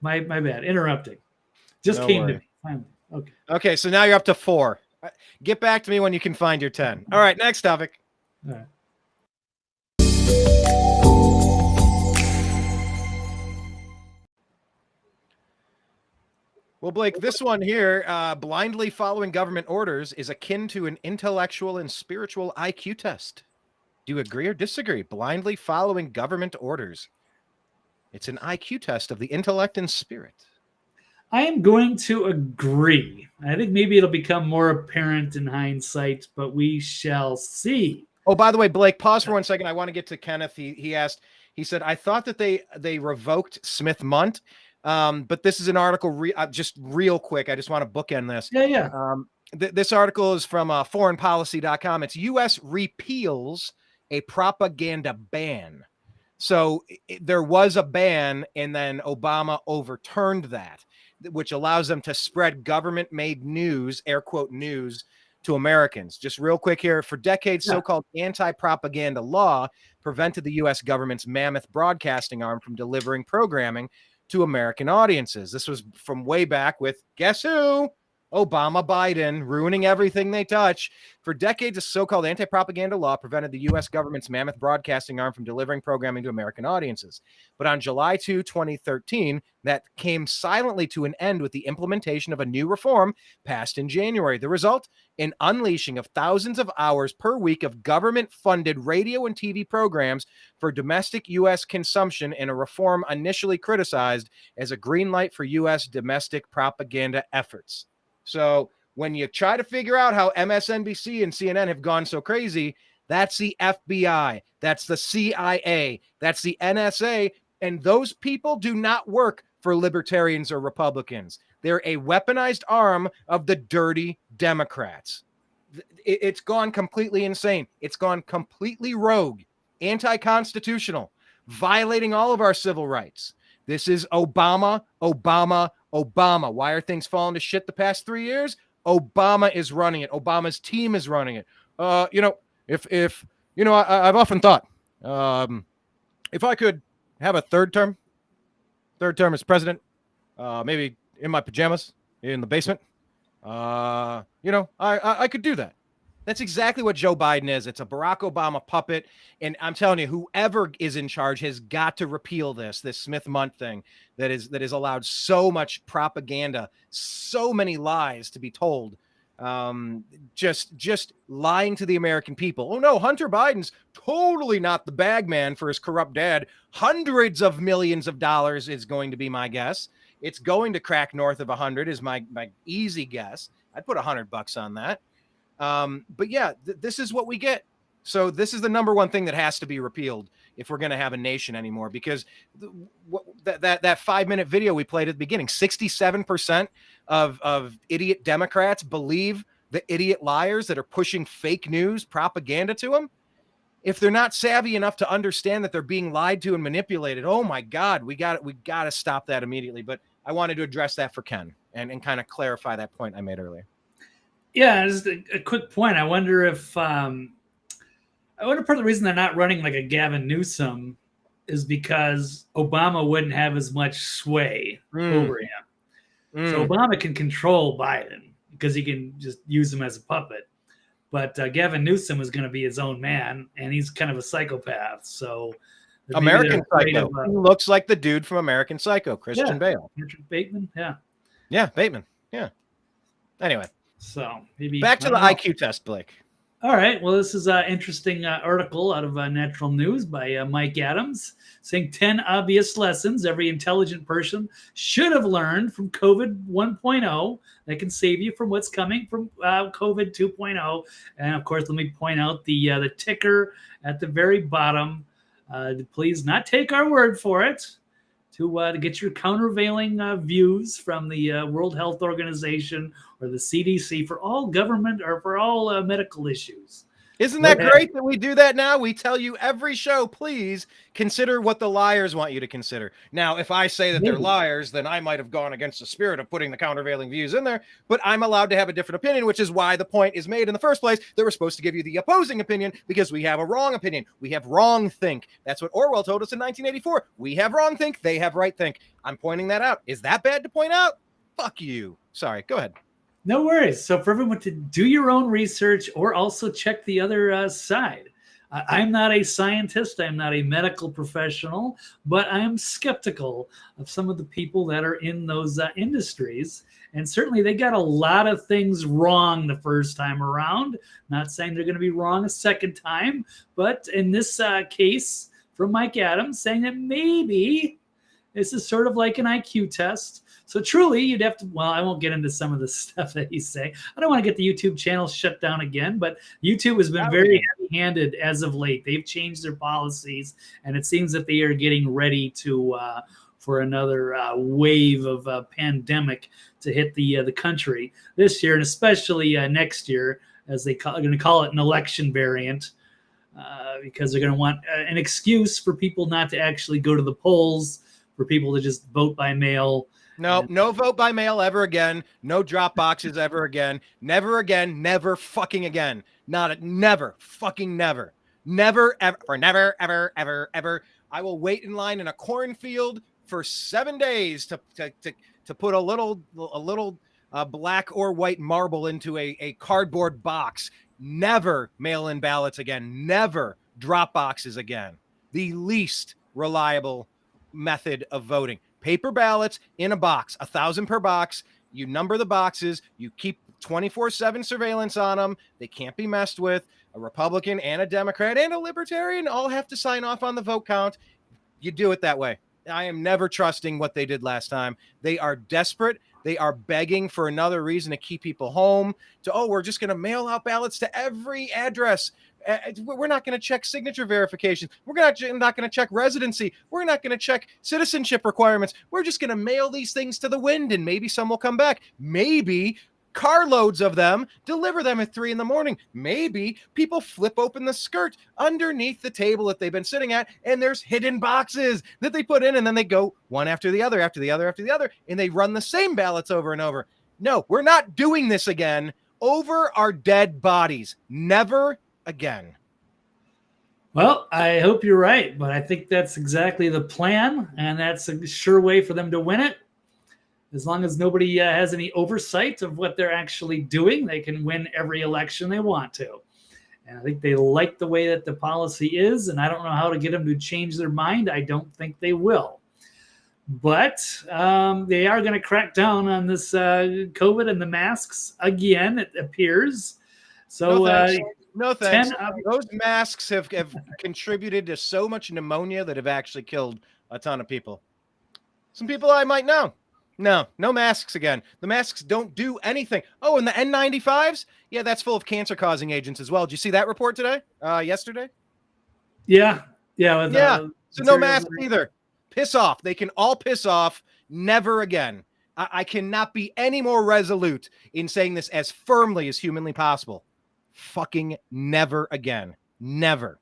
My bad. Interrupting. Just No came worry. to me. Finally. Okay. Okay, so now you're up to 4. Get back to me when you can find your 10. All right, next topic. All right. Well, Blake, this one here, blindly following government orders is akin to an intellectual and spiritual IQ test. Do you agree or disagree? Blindly following government orders. It's an IQ test of the intellect and spirit. I am going to agree. I think maybe it'll become more apparent in hindsight, but we shall see. Oh, by the way, Blake, pause for 1 second. I want to get to Kenneth. He asked, he said, I thought that they revoked Smith-Munt. But this is an article, just real quick. I just want to bookend this. Yeah. This article is from foreignpolicy.com. It's U.S. repeals a propaganda ban. So there was a ban, and then Obama overturned that, which allows them to spread government-made news, air quote news, to Americans. Just real quick here. For decades, so-called anti-propaganda law prevented the U.S. government's mammoth broadcasting arm from delivering programming to American audiences. This was from way back with, guess who? Obama, Biden, ruining everything they touch. For decades, a so-called anti-propaganda law prevented the U.S. government's mammoth broadcasting arm from delivering programming to American audiences. But on July 2, 2013, that came silently to an end with the implementation of a new reform passed in January. The result? An unleashing of thousands of hours per week of government-funded radio and TV programs for domestic U.S. consumption, and a reform initially criticized as a green light for U.S. domestic propaganda efforts. So when you try to figure out how MSNBC and CNN have gone so crazy, that's the FBI, that's the CIA, that's the NSA, and those people do not work for libertarians or Republicans. They're a weaponized arm of the dirty Democrats. It's gone completely insane. It's gone completely rogue, anti-constitutional, violating all of our civil rights. This is Obama, Obama, Obama. Why are things falling to shit the past 3 years? Obama is running it. Obama's team is running it. I've often thought, if I could have a third term as president, maybe in my pajamas in the basement, I could do that. That's exactly what Joe Biden is. It's a Barack Obama puppet. And I'm telling you, whoever is in charge has got to repeal this Smith-Munt thing that is allowed so much propaganda, so many lies to be told. Just lying to the American people. Oh no, Hunter Biden's totally not the bag man for his corrupt dad. Hundreds of millions of dollars is going to be my guess. It's going to crack north of 100 is my easy guess. I'd put $100 on that. But yeah, this is what we get. So this is the number one thing that has to be repealed if we're going to have a nation anymore, because that 5-minute video we played at the beginning, 67% of idiot Democrats believe the idiot liars that are pushing fake news propaganda to them. If they're not savvy enough to understand that they're being lied to and manipulated, oh my God, we got to stop that immediately. But I wanted to address that for Ken and kind of clarify that point I made earlier. Yeah, just a quick point. I wonder if part of the reason they're not running like a Gavin Newsom is because Obama wouldn't have as much sway over him. So Obama can control Biden because he can just use him as a puppet. But Gavin Newsom is going to be his own man, and he's kind of a psychopath. So American Psycho. He looks like the dude from American Psycho, Christian Bale. Richard Bateman, Yeah, Bateman. Yeah. Anyway. So maybe back to the IQ test, Blake. All right. Well, this is an interesting article out of Natural News by Mike Adams saying 10 obvious lessons every intelligent person should have learned from COVID 1.0 that can save you from what's coming from COVID 2.0. And of course, let me point out the ticker at the very bottom. Please not take our word for it. To get your countervailing views from the World Health Organization or the CDC for all government or for all medical issues. Isn't that great that we do that now? We tell you every show, please consider what the liars want you to consider. Now, if I say that they're liars, then I might have gone against the spirit of putting the countervailing views in there, but I'm allowed to have a different opinion, which is why the point is made in the first place that we're supposed to give you the opposing opinion because we have a wrong opinion. We have wrong think. That's what Orwell told us in 1984. We have wrong think. They have right think. I'm pointing that out. Is that bad to point out? Fuck you. Sorry. Go ahead. No worries. So for everyone to do your own research or also check the other side. I'm not a scientist. I'm not a medical professional, but I am skeptical of some of the people that are in those industries. And certainly they got a lot of things wrong the first time around. Not saying they're going to be wrong a second time, but in this case from Mike Adams saying that maybe this is sort of like an IQ test. So truly, you'd have to, well, I won't get into some of the stuff that he's saying. I don't want to get the YouTube channel shut down again, but YouTube has been very heavy-handed as of late. They've changed their policies, and it seems that they are getting ready to for another wave of pandemic to hit the country this year, and especially next year, as they're going to call it an election variant, because they're going to want an excuse for people not to actually go to the polls, for people to just vote by mail. No vote by mail ever again. No drop boxes ever again. Never again. Never fucking again. Never fucking never. Never ever. For never ever ever ever. I will wait in line in a cornfield for 7 days to put a little black or white marble into a cardboard box. Never mail in ballots again. Never drop boxes again. The least reliable method of voting. Paper ballots in a box, 1,000 per box. You number the boxes. You keep 24/7 surveillance on them. They can't be messed with. A Republican and a Democrat and a Libertarian all have to sign off on the vote count. You do it that way. I am never trusting what they did last time. They are desperate. They are begging for another reason to keep people home. We're just going to mail out ballots to every address. We're not going to check signature verification. We're not going to check residency. We're not going to check citizenship requirements. We're just going to mail these things to the wind, and maybe some will come back. Maybe carloads of them, deliver them at 3 a.m. Maybe people flip open the skirt underneath the table that they've been sitting at, and there's hidden boxes that they put in, and then they go one after the other, after the other, after the other, and they run the same ballots over and over. No, we're not doing this again over our dead bodies. Never again. Well, I hope you're right, but I think that's exactly the plan, and that's a sure way for them to win it. As long as nobody has any oversight of what they're actually doing, they can win every election they want to. And I think they like the way that the policy is, and I don't know how to get them to change their mind. I don't think they will. But they are going to crack down on this COVID and the masks again, it appears. So no thanks. Those masks have contributed to so much pneumonia that have actually killed a ton of people. Some people I might know. No masks again. The masks don't do anything. Oh, and the N95s? Yeah, that's full of cancer-causing agents as well. Did you see that report today? Yesterday? Yeah. So no masks either. Piss off. They can all piss off. Never again. I cannot be any more resolute in saying this as firmly as humanly possible. Fucking never again. Never.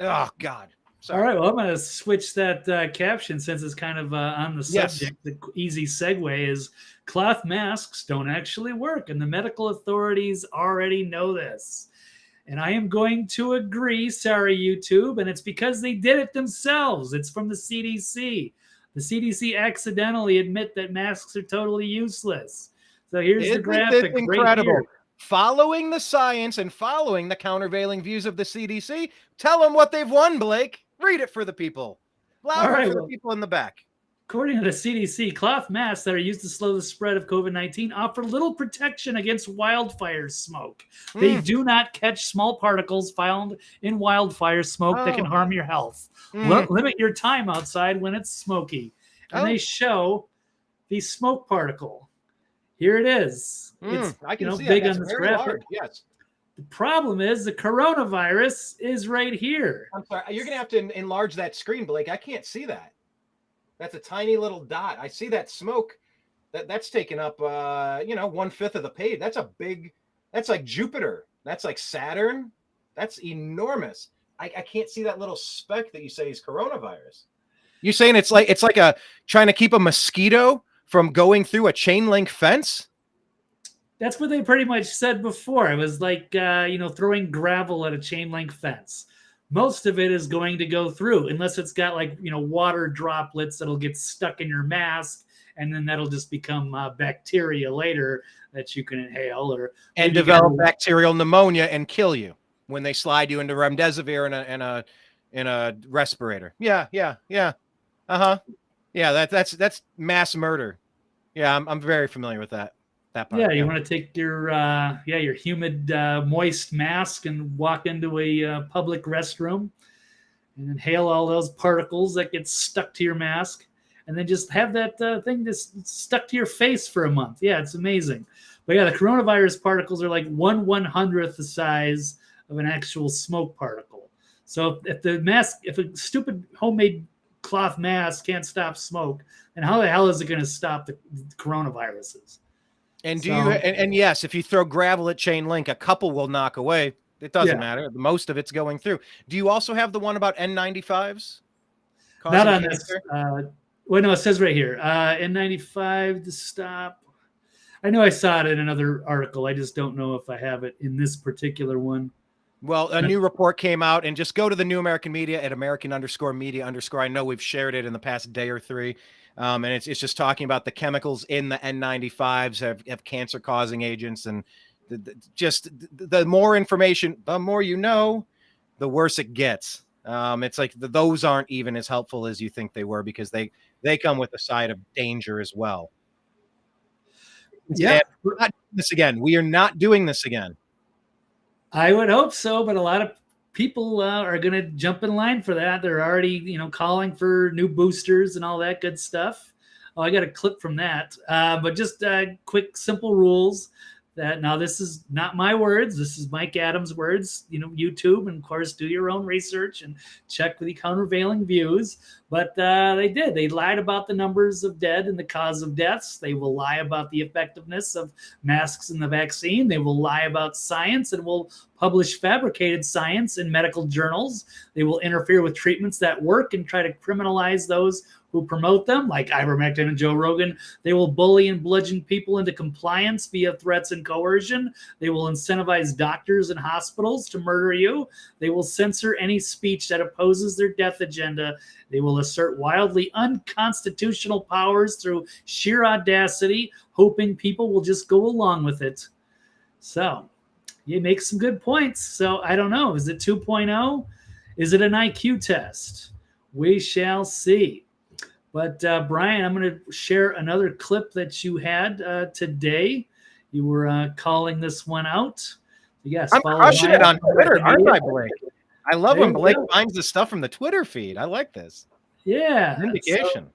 Oh, God. Sorry. All right, well, I'm going to switch that caption since it's kind of on the subject. Yes. The easy segue is cloth masks don't actually work, and the medical authorities already know this. And I am going to agree, sorry, YouTube, and it's because they did it themselves. It's from the CDC. The CDC accidentally admit that masks are totally useless. So here's the graphic. Incredible. Right here. Following the science and following the countervailing views of the CDC, tell them what they've won, Blake. Read it for the people. Louder for the people in the back. According to the CDC, cloth masks that are used to slow the spread of COVID-19 offer little protection against wildfire smoke. They do not catch small particles found in wildfire smoke that can harm your health. Limit your time outside when it's smoky. And they show the smoke particle. Here it is. It's I can see big that. on this very graphic. large. Yes. The problem is the coronavirus is right here. I'm sorry. You're going to have to enlarge that screen, Blake. I can't see that. That's a tiny little dot. I see that smoke. That's taking up, 1/5 of the page. That's a big. That's like Jupiter. That's like Saturn. That's enormous. I can't see that little speck that you say is coronavirus. You're saying it's like a trying to keep a mosquito from going through a chain link fence? That's what they pretty much said before. It was like, throwing gravel at a chain link fence. Most of it is going to go through unless it's got water droplets that'll get stuck in your mask. And then that'll just become bacteria later that you can inhale and develop bacterial pneumonia and kill you when they slide you into remdesivir in a respirator. Yeah. Yeah, that's mass murder. Yeah, I'm very familiar with that part. Yeah, you want to take your humid, moist mask and walk into a public restroom and inhale all those particles that get stuck to your mask, and then just have that thing just stuck to your face for a month. Yeah, it's amazing. But yeah, the coronavirus particles are like 1/100th the size of an actual smoke particle. So if a stupid homemade cloth mask can't stop smoke, then how the hell is it going to stop the coronaviruses? And yes, if you throw gravel at chain link, a couple will knock away. It doesn't matter. Most of it's going through. Do you also have the one about N95s? Not on this. No, it says right here, N95 to stop. I know I saw it in another article. I just don't know if I have it in this particular one. Well, a new report came out, and just go to the New American Media at American_media_. I know we've shared it in the past day or three. And it's just talking about the chemicals in the N95s have cancer-causing agents, and the more information, the more you know, the worse it gets. It's like those aren't even as helpful as you think they were, because they come with a side of danger as well. Yeah, we're not doing this again. We are not doing this again. I would hope so, but a lot of people are going to jump in line for that. They're already, calling for new boosters and all that good stuff. Oh, I got a clip from that. But just quick, simple rules. That now, this is not my words. This is Mike Adams' words. YouTube, and of course, do your own research and check the countervailing views. But they lied about the numbers of dead and the cause of deaths. They will lie about the effectiveness of masks and the vaccine. They will lie about science and will publish fabricated science in medical journals. They will interfere with treatments that work and try to criminalize those who promote them, like ivermectin and Joe Rogan. They will bully and bludgeon people into compliance via threats and coercion. They will incentivize doctors and hospitals to murder you. They will censor any speech that opposes their death agenda. They will assert wildly unconstitutional powers through sheer audacity, hoping people will just go along with it. So, you make some good points. So, I don't know. Is it 2.0? Is it an IQ test? We shall see. But Brian, I'm going to share another clip that you had today. You were calling this one out. Yes, I'm crushing it on Twitter, aren't I, Blake? I love when Blake finds the stuff from the Twitter feed. I like this. Yeah. Indication. So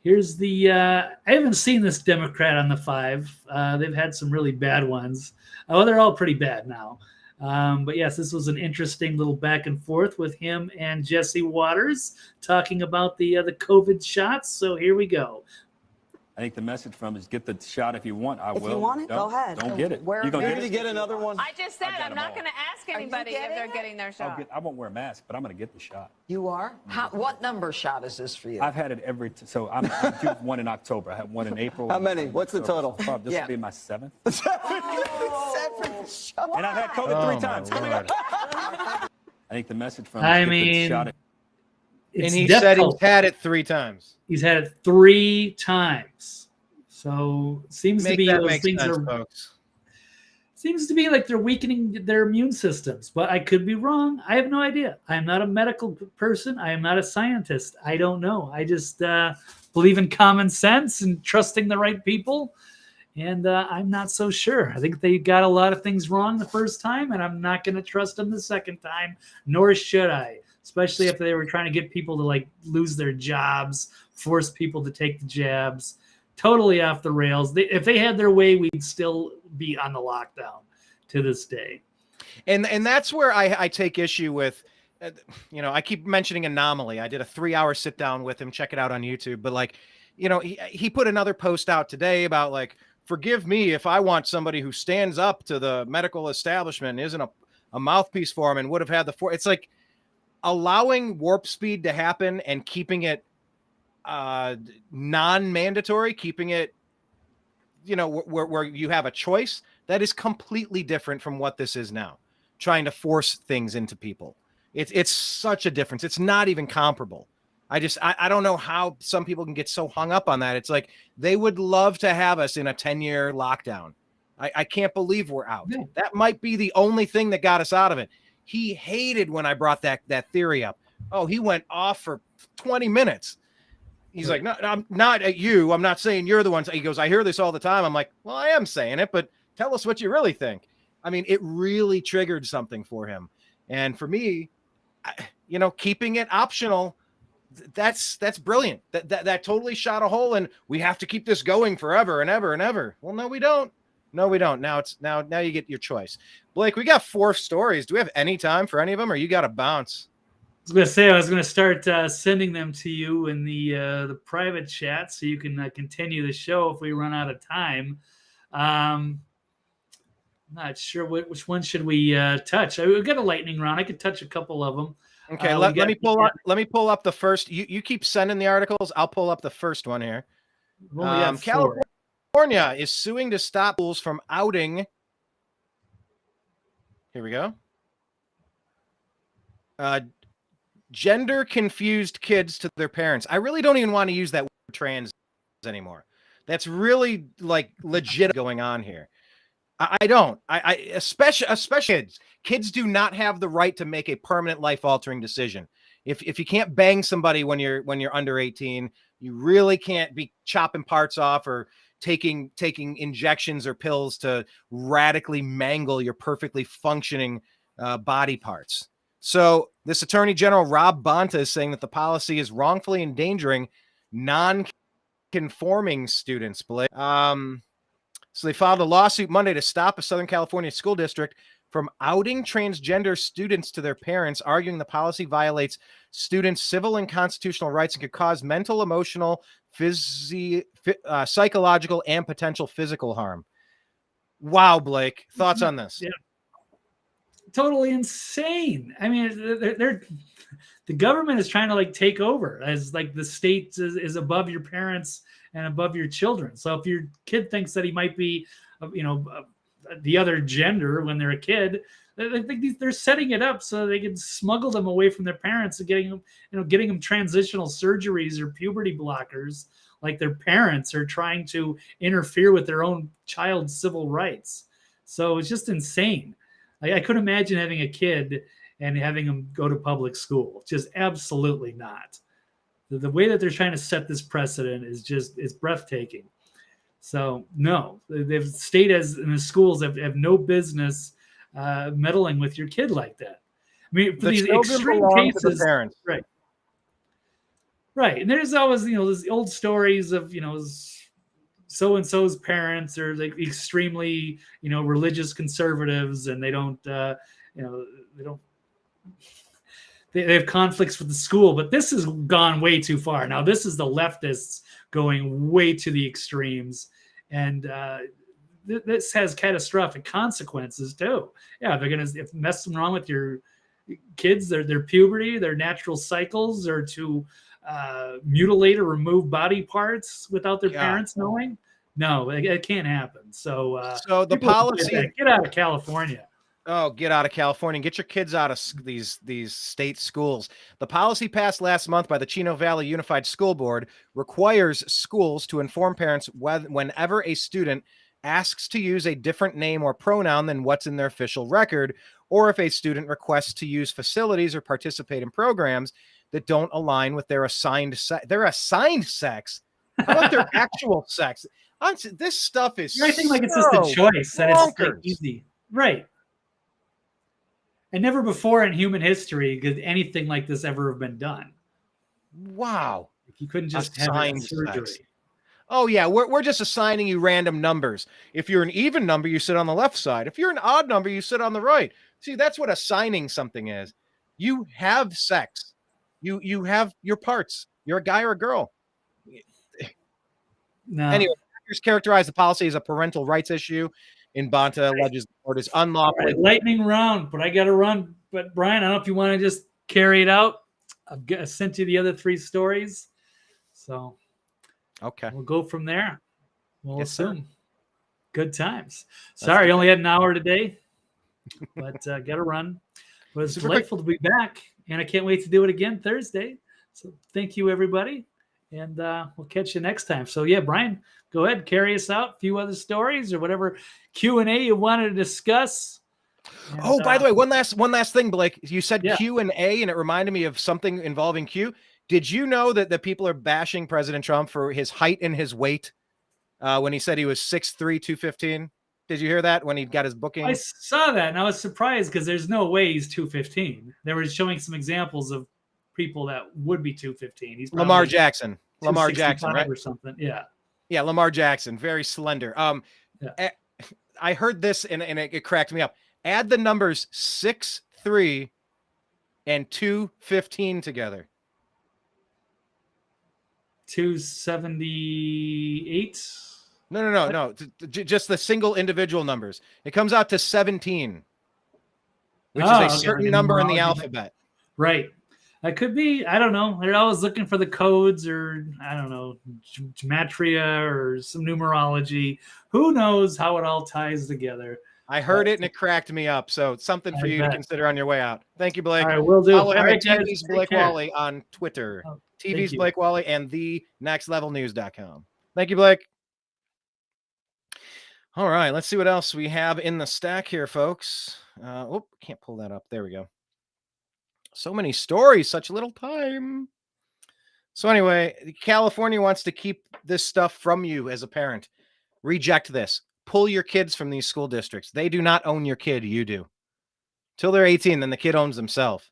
here's the, I haven't seen this Democrat on the 5. They've had some really bad ones. Oh, they're all pretty bad now. But yes, this was an interesting little back and forth with him and Jesse Waters talking about the COVID shots. So here we go. I think the message from is get the shot if you want. I will. If you want it, go ahead. Don't get it. You're going to get another one. I just said I'm not going to ask anybody if they're getting their shot. I won't wear a mask, but I'm going to get the shot. You are? What number shot is this for you? I've had it so I'm due one in October. I had one in April. How many? What's the total? This will be my 7th. Seven. And I've had COVID 3 times. I think the message from I is get mean, the shot. And he said he's had it 3 times. He's had it 3 times. So seems to be those things sense, are. folks. Seems to be like they're weakening their immune systems, but I could be wrong. I have no idea. I am not a medical person. I am not a scientist. I don't know. I just believe in common sense and trusting the right people. And I'm not so sure. I think they got a lot of things wrong the first time, and I'm not going to trust them the second time, nor should I, especially if they were trying to get people to like lose their jobs, force people to take the jabs. Totally off the rails. If they had their way, we'd still be on the lockdown to this day. And that's where I take issue with, I keep mentioning Anomaly. I did a 3-hour sit down with him. Check it out on YouTube. But like, he put another post out today about like, forgive me if I want somebody who stands up to the medical establishment, isn't a mouthpiece for him, and would have had it's like allowing warp speed to happen and keeping it non-mandatory, keeping it, where you have a choice. That is completely different from what this is now, trying to force things into people. It's such a difference. It's not even comparable. I don't know how some people can get so hung up on that. It's like they would love to have us in a 10-year lockdown. I can't believe we're out. Yeah. That might be the only thing that got us out of it. He hated when I brought that theory up. Oh, he went off for 20 minutes. He's like, no, I'm not at you. I'm not saying you're the one. He goes, I hear this all the time. I'm like, well, I am saying it, but tell us what you really think. I mean, it really triggered something for him. And for me, keeping it optional, that's brilliant. That totally shot a hole, and we have to keep this going forever and ever and ever. Well, no, we don't. No, we don't. Now you get your choice. Blake, we got 4 stories. Do we have any time for any of them, or you got to bounce? I was going to start sending them to you in the private chat so you can continue the show if we run out of time. I'm not sure which one should we touch. We've got a lightning round. I could touch a couple of them. Okay, let me pull up the first. You keep sending the articles. I'll pull up the first one here. California is suing to stop schools from outing. Here we go. Gender confused kids to their parents. I really don't even want to use that word trans anymore. That's really like legit going on here. I don't. I especially kids do not have the right to make a permanent life altering decision. If you can't bang somebody when you're under 18, you really can't be chopping parts off or taking injections or pills to radically mangle your perfectly functioning body parts. So this Attorney General Rob Bonta is saying that the policy is wrongfully endangering non-conforming students. So they filed a lawsuit Monday to stop a Southern California school district from outing transgender students to their parents, arguing the policy violates students' civil and constitutional rights and could cause mental, emotional, psychological, and potential physical harm. Wow, Blake, thoughts on this? Yeah. Totally insane. I mean, the government is trying to like take over as like the state is above your parents and above your children. So if your kid thinks that he might be, the other gender when they're a kid, they're setting it up so they can smuggle them away from their parents and getting them transitional surgeries or puberty blockers, like their parents are trying to interfere with their own child's civil rights. So it's just insane. I couldn't imagine having a kid and having them go to public school. Just absolutely not. The way that they're trying to set this precedent is breathtaking. So no, the state and the schools have no business meddling with your kid like that. I mean, for these extreme cases, parents. Right. And there's always, those old stories of, so-and-so's parents are like extremely, religious conservatives, and they have conflicts with the school, but this has gone way too far. Now, this is the leftists going way to the extremes, and this has catastrophic consequences too. Yeah, they're going to mess them wrong with your kids, their puberty, their natural cycles, or to mutilate or remove body parts without their parents knowing. No, it can't happen. So the policy, get out of California. Oh, get out of California and get your kids out of these state schools. The policy passed last month by the Chino Valley Unified School Board requires schools to inform parents whenever a student asks to use a different name or pronoun than what's in their official record, or if a student requests to use facilities or participate in programs that don't align with their assigned sex. Their assigned sex. How about their actual sex? This stuff is I think like it's just a choice that it's like easy. Right. And never before in human history could anything like this ever have been done. Wow. You couldn't just have a surgery. Sex. Oh, yeah, we're just assigning you random numbers. If you're an even number, you sit on the left side. If you're an odd number, you sit on the right. See, that's what assigning something is. You have sex. You have your parts. You're a guy or a girl. No. Anyway, hackers characterize the policy as a parental rights issue. In Banta alleges the court is unlawful. Right, lightning round, but I got to run. But Brian, I don't know if you want to just carry it out. I've sent you the other 3 stories. So okay, we'll go from there. We'll assume. Sir. Good times. Sorry, I only had an hour today, but got to run. But it's delightful to be back, and I can't wait to do it again Thursday. So thank you, everybody, and we'll catch you next time. So yeah, Brian, go ahead, carry us out. A few other stories or whatever Q&A you wanted to discuss. And, by the way, one last thing, Blake. You said yeah. Q&A, and it reminded me of something involving Q. Did you know that people are bashing President Trump for his height and his weight when he said he was 6'3", 215? Did you hear that when he got his booking? I saw that, and I was surprised because there's no way he's 215. They were showing some examples of people that would be 215. He's Lamar Jackson. Lamar Jackson, right? Or something. Yeah. Yeah, Lamar Jackson, very slender. Yeah. I heard this and it cracked me up. Add the numbers 6'3" and 215 together. 278. No. Just the single individual numbers. It comes out to 17, which is a certain number in the alphabet. Right. That could be. I don't know. They're always looking for the codes, or I don't know, gematria or some numerology. Who knows how it all ties together? I heard it and it cracked me up. So it's something for you to consider on your way out. Thank you, Blake. All right, will do. Follow him at TV's Blake Walley on Twitter. TV's Blake Walley and thenextlevelnews.com. Thank you, Blake. All right, let's see what else we have in the stack here, folks. Can't pull that up. There we go. So many stories, such little time. So anyway, California wants to keep this stuff from you as a parent. Reject this. Pull your kids from these school districts. They do not own your kid. You do. Till they're 18, then the kid owns themselves.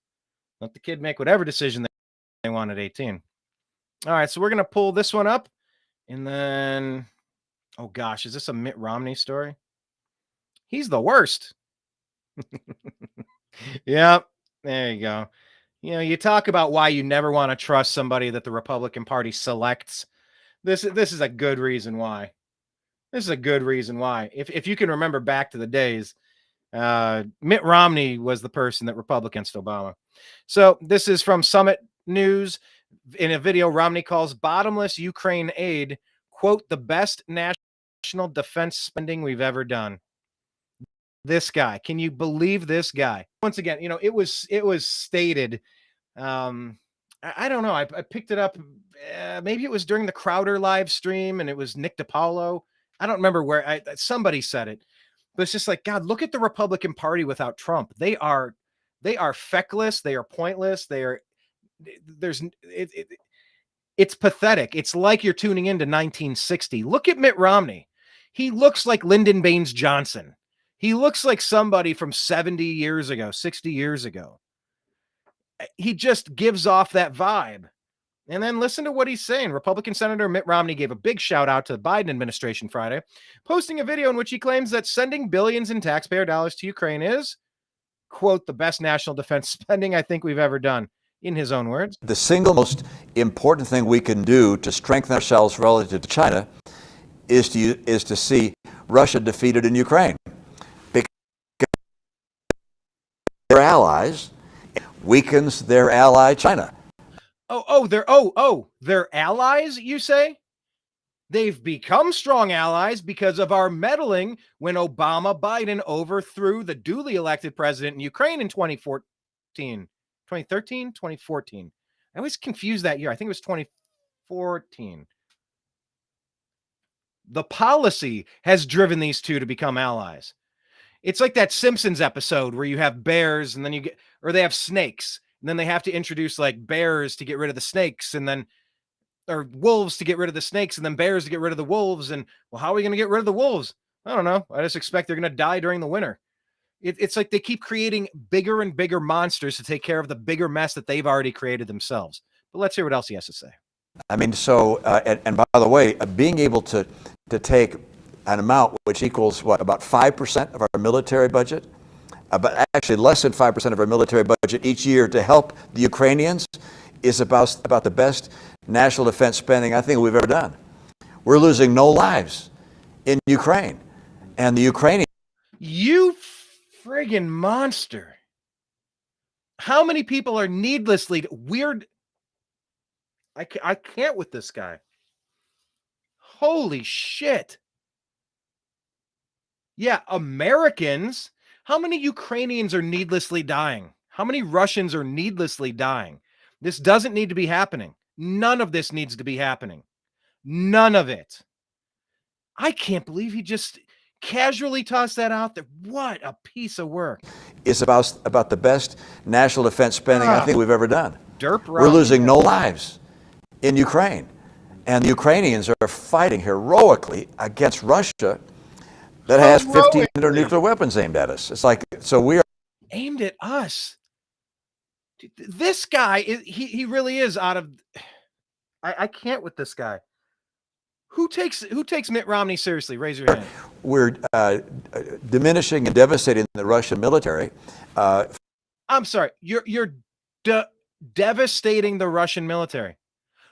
Let the kid make whatever decision they want at 18. All right, so we're going to pull this one up. And then, oh gosh, is this a Mitt Romney story? He's the worst. Yep, there you go. You know, you talk about why you never want to trust somebody that the Republican Party selects. This is a good reason why. This is a good reason why. If you can remember back to the days, Mitt Romney was the person that Republicans to Obama. So this is from Summit News. In a video, Romney calls bottomless Ukraine aid, quote, the best national defense spending we've ever done. This guy, can you believe this guy? Once again, you know, it was stated. I don't know. I picked it up. Maybe it was during the Crowder live stream, and it was Nick DiPaolo. I don't remember where somebody said it, but it's just like, God, look at the Republican Party without Trump. They are feckless. They are pointless. It's pathetic. It's like you're tuning into 1960. Look at Mitt Romney. He looks like Lyndon Baines Johnson. He looks like somebody from 70 years ago, 60 years ago. He just gives off that vibe. And then listen to what he's saying. Republican Senator Mitt Romney gave a big shout out to the Biden administration Friday, posting a video in which he claims that sending billions in taxpayer dollars to Ukraine is, quote, the best national defense spending I think we've ever done, in his own words. The single most important thing we can do to strengthen ourselves relative to China is to see Russia defeated in Ukraine. Because their allies weakens their ally China. They're allies, you say? They've become strong allies because of our meddling when Biden overthrew the duly elected president in Ukraine in 2014. 2014. I always confuse that year. I think it was 2014. The policy has driven these two to become allies. It's like that Simpsons episode where you have bears and then you get, or they have snakes, and then they have to introduce like bears to get rid of the snakes, and then, or wolves to get rid of the snakes, and then bears to get rid of the wolves. And well, how are we going to get rid of the wolves? I don't know. I just expect they're going to die during the winter. It's like they keep creating bigger and bigger monsters to take care of the bigger mess that they've already created themselves. But let's hear what else he has to say. I mean, so, and by the way, being able to take an amount which equals what, about 5% of our military budget, but actually less than 5% of our military budget each year to help the Ukrainians is about the best national defense spending I think we've ever done. We're losing no lives in Ukraine, and the Ukrainians. You friggin' monster. How many people are needlessly weird? I can't with this guy. Holy shit. Yeah, Americans. How many Ukrainians are needlessly dying? How many Russians are needlessly dying? This doesn't need to be happening. None of this needs to be happening. None of it. I can't believe he just casually tossed that out there. What a piece of work. It's about the best national defense spending I think we've ever done. We're Round. losing no lives in Ukraine. And the Ukrainians are fighting heroically against Russia that has 1,500 nuclear weapons aimed at us. It's like, so we are aimed at us. This guy, he really is out of, I can't with this guy. Who takes Mitt Romney seriously? Raise your hand. We're diminishing and devastating the Russian military. I'm sorry. You're devastating the Russian military.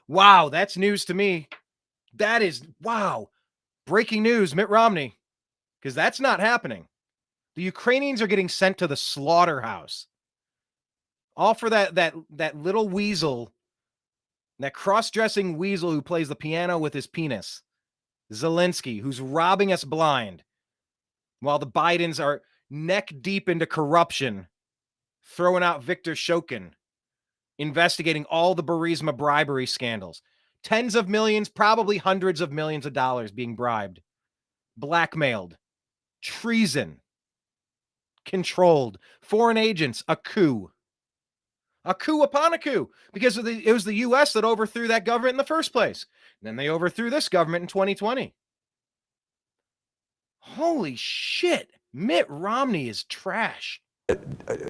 Wow, that's news to me. That is, wow. Breaking news, Mitt Romney. Because that's not happening. The Ukrainians are getting sent to the slaughterhouse. All for that little weasel, that cross-dressing weasel who plays the piano with his penis. Zelensky, who's robbing us blind. While the Bidens are neck deep into corruption, throwing out Viktor Shokin, investigating all the Burisma bribery scandals. Tens of millions, probably hundreds of millions of dollars being bribed, blackmailed, treason, controlled, foreign agents, a coup upon a coup, because it was the U.S. that overthrew that government in the first place. And then they overthrew this government in 2020. Holy shit. Mitt Romney is trash.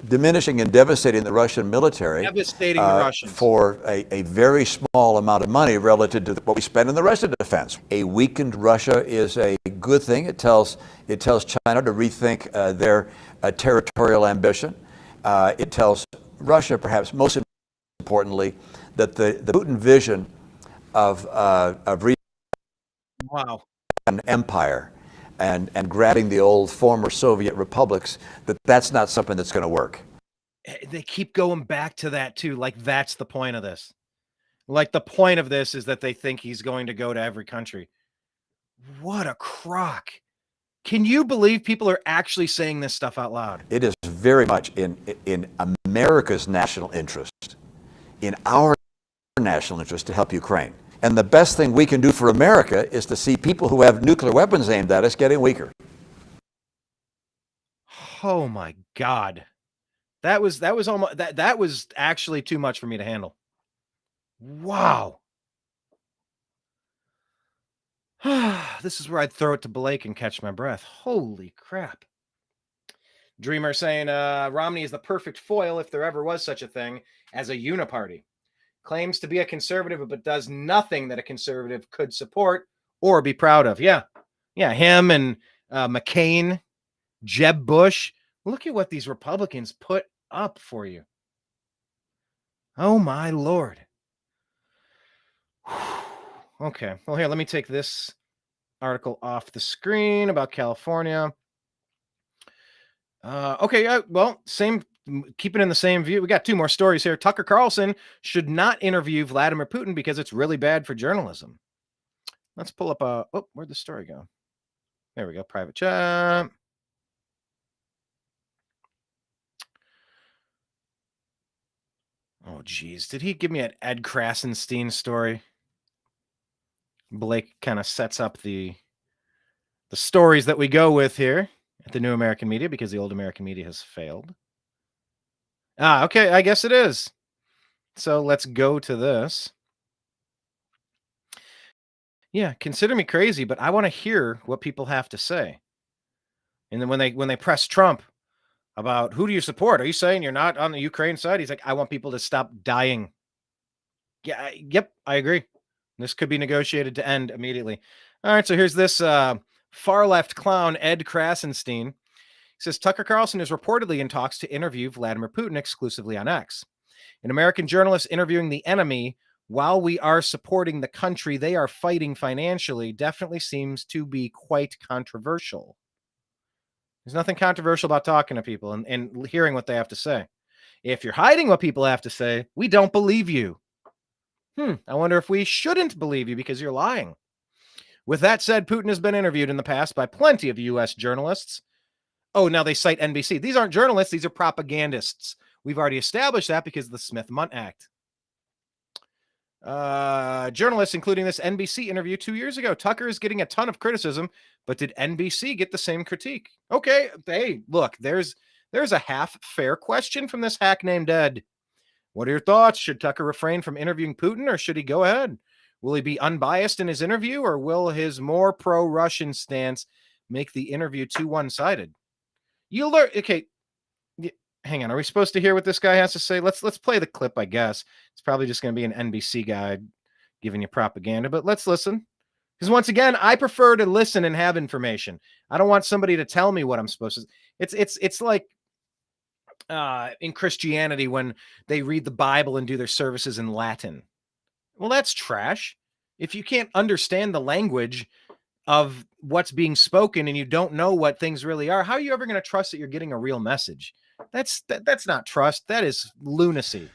Diminishing and devastating the Russian military. Devastating the Russians. For a very small amount of money relative to what we spend in the rest of defense. A weakened Russia is a good thing. It tells China to rethink their territorial ambition. It tells Russia, perhaps most importantly, that the Putin vision of wow, an empire and grabbing the old former Soviet republics, that's not something that's going to work. They keep going back to that too. Like that's the point of this. Like the point of this is that they think he's going to go to every country. What a crock. Can you believe people are actually saying this stuff out loud? It is very much in America's national interest, in our national interest to help Ukraine. And the best thing we can do for America is to see people who have nuclear weapons aimed at us getting weaker. Oh my God. That was almost that was actually too much for me to handle. Wow. This is where I'd throw it to Blake and catch my breath. Holy crap. Dreamer saying Romney is the perfect foil, if there ever was such a thing, as a uniparty. Claims to be a conservative, but does nothing that a conservative could support or be proud of. Yeah. Yeah, him and McCain, Jeb Bush. Look at what these Republicans put up for you. Oh, my Lord. Okay. Well, here, let me take this article off the screen about California. Okay. Well, keeping in the same view. We got two more stories here. Tucker Carlson should not interview Vladimir Putin because it's really bad for journalism. Let's pull up where'd the story go? There we go. Private chat. Oh, geez. Did he give me an Ed Krasenstein story? Blake kind of sets up the the stories that we go with here at the New American Media, because the old American Media has failed. Okay, I guess it is. So let's go to this. Yeah, consider me crazy, but I want to hear what people have to say. And then when they press Trump about who do you support? Are you saying you're not on the Ukraine side? He's like, I want people to stop dying. Yeah, yep, I agree. This could be negotiated to end immediately. All right, so here's this far left clown, Ed Krasenstein. He says Tucker Carlson is reportedly in talks to interview Vladimir Putin exclusively on X. An American journalist interviewing the enemy while we are supporting the country they are fighting financially definitely seems to be quite controversial. There's nothing controversial about talking to people and hearing what they have to say. If you're hiding what people have to say, we don't believe you. I wonder if we shouldn't believe you because you're lying. With that said, Putin has been interviewed in the past by plenty of U.S. journalists. Oh, now they cite NBC. These aren't journalists. These are propagandists. We've already established that because of the Smith-Mundt Act. Journalists, including this NBC interview 2 years ago. Tucker is getting a ton of criticism, but did NBC get the same critique? Okay, hey, look, there's a half-fair question from this hack named Ed. What are your thoughts? Should Tucker refrain from interviewing Putin, or should he go ahead? Will he be unbiased in his interview, or will his more pro-Russian stance make the interview too one-sided? You'll learn. Okay, hang on. Are we supposed to hear what this guy has to say? Let's play the clip, I guess. It's probably just going to be an NBC guy giving you propaganda, but let's listen. Because once again, I prefer to listen and have information. I don't want somebody to tell me what I'm supposed to. It's like in Christianity when they read the Bible and do their services in Latin. Well, that's trash. If you can't understand the language of what's being spoken and you don't know what things really are, how are you ever going to trust that you're getting a real message? That's not trust. That is lunacy.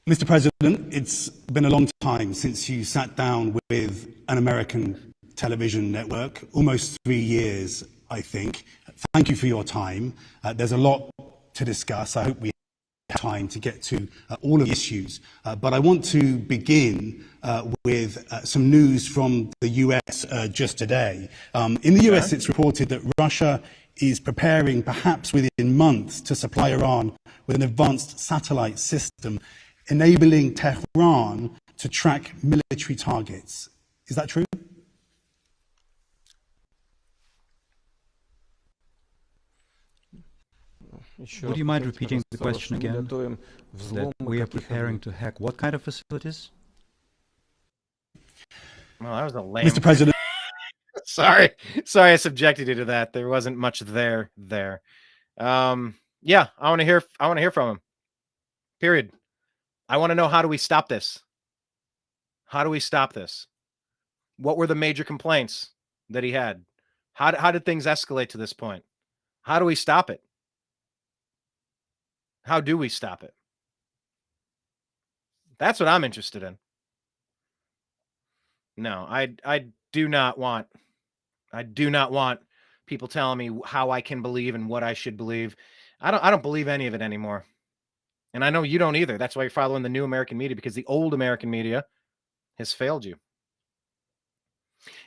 Mr. President, it's been a long time since you sat down with an American television network, almost 3 years, I think. Thank you for your time. There's a lot to discuss. I hope we have time to get to all of the issues. But I want to begin with some news from the US just today. In the US, it's reported that Russia is preparing, perhaps within months, to supply Iran with an advanced satellite system enabling Tehran to track military targets. Is that true? Would you mind repeating the question again? That we are preparing to hack what kind of facilities? Well, that was a lame. Mr. President. Sorry, I subjected you to that. There wasn't much there. Yeah, I want to hear from him. Period. I want to know, how do we stop this? How do we stop this? What were the major complaints that he had? How did things escalate to this point? How do we stop it? How do we stop it? That's what I'm interested in. No, I do not want people telling me how I can believe and what I should believe. I don't believe any of it anymore. And I know you don't either. That's why you're following the new American media, because the old American media has failed you.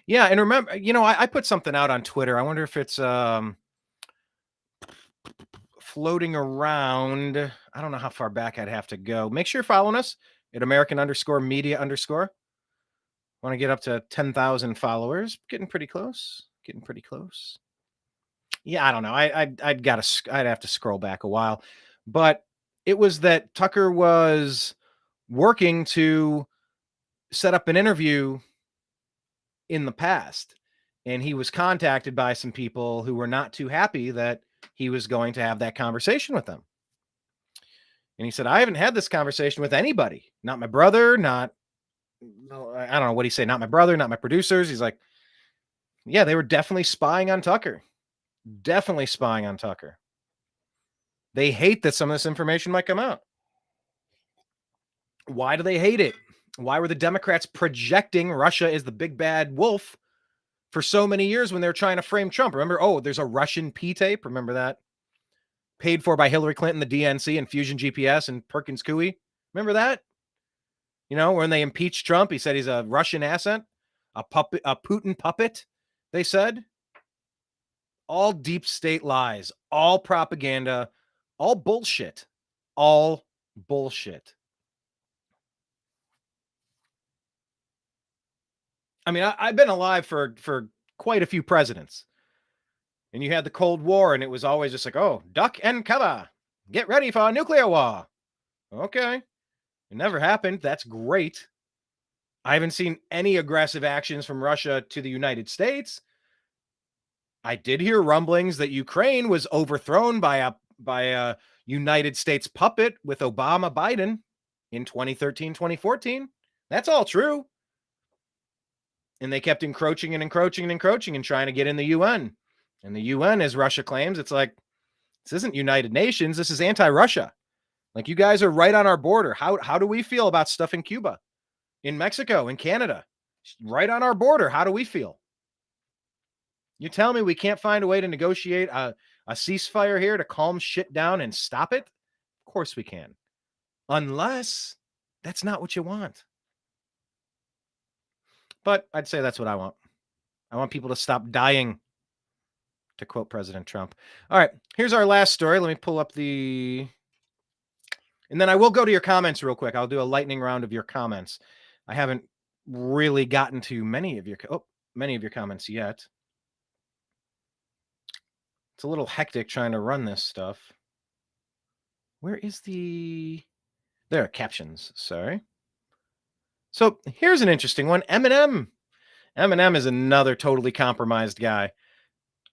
Yeah, and remember, I put something out on Twitter. I wonder if it's floating around. I don't know how far back I'd have to go. Make sure you're following us at American_media_. Want to get up to 10,000 followers. Getting pretty close. Yeah, I don't know. I'd have to scroll back a while. But it was that Tucker was working to set up an interview in the past, and he was contacted by some people who were not too happy that he was going to have that conversation with them. And he said, I haven't had this conversation with anybody. Not my brother, I don't know what he said. Not my brother, not my producers. He's like, yeah, they were definitely spying on Tucker. Definitely spying on Tucker. They hate that some of this information might come out. Why do they hate it? Why were the Democrats projecting Russia as the big bad wolf for so many years when they were trying to frame Trump? Remember, there's a Russian P-tape. Remember that? Paid for by Hillary Clinton, the DNC, and Fusion GPS, and Perkins Coie. Remember that? When they impeached Trump, he said he's a Russian asset, a Putin puppet, they said. all deep state lies, all propaganda, all bullshit, all bullshit. I mean, I've been alive for quite a few presidents. And you had the Cold War, and it was always just like, oh, duck and cover. Get ready for a nuclear war. Okay. It never happened. That's great. I haven't seen any aggressive actions from Russia to the United States. I did hear rumblings that Ukraine was overthrown by a United States puppet with Obama Biden in 2013, 2014. That's all true. And they kept encroaching and encroaching and encroaching and trying to get in the UN. And the UN, as Russia claims, it's like, this isn't United Nations. This is anti-Russia. Like, you guys are right on our border. How do we feel about stuff in Cuba, in Mexico, in Canada? Right on our border. How do we feel? You tell me we can't find a way to negotiate a ceasefire here to calm shit down and stop it? Of course we can. Unless that's not what you want. But I'd say that's what I want. I want people to stop dying, to quote President Trump. All right, here's our last story. Let me pull up the... And then I will go to your comments real quick. I'll do a lightning round of your comments. I haven't really gotten to many of your comments yet. It's a little hectic trying to run this stuff. Where is the... There, captions. Sorry. So here's an interesting one. Eminem. Eminem is another totally compromised guy.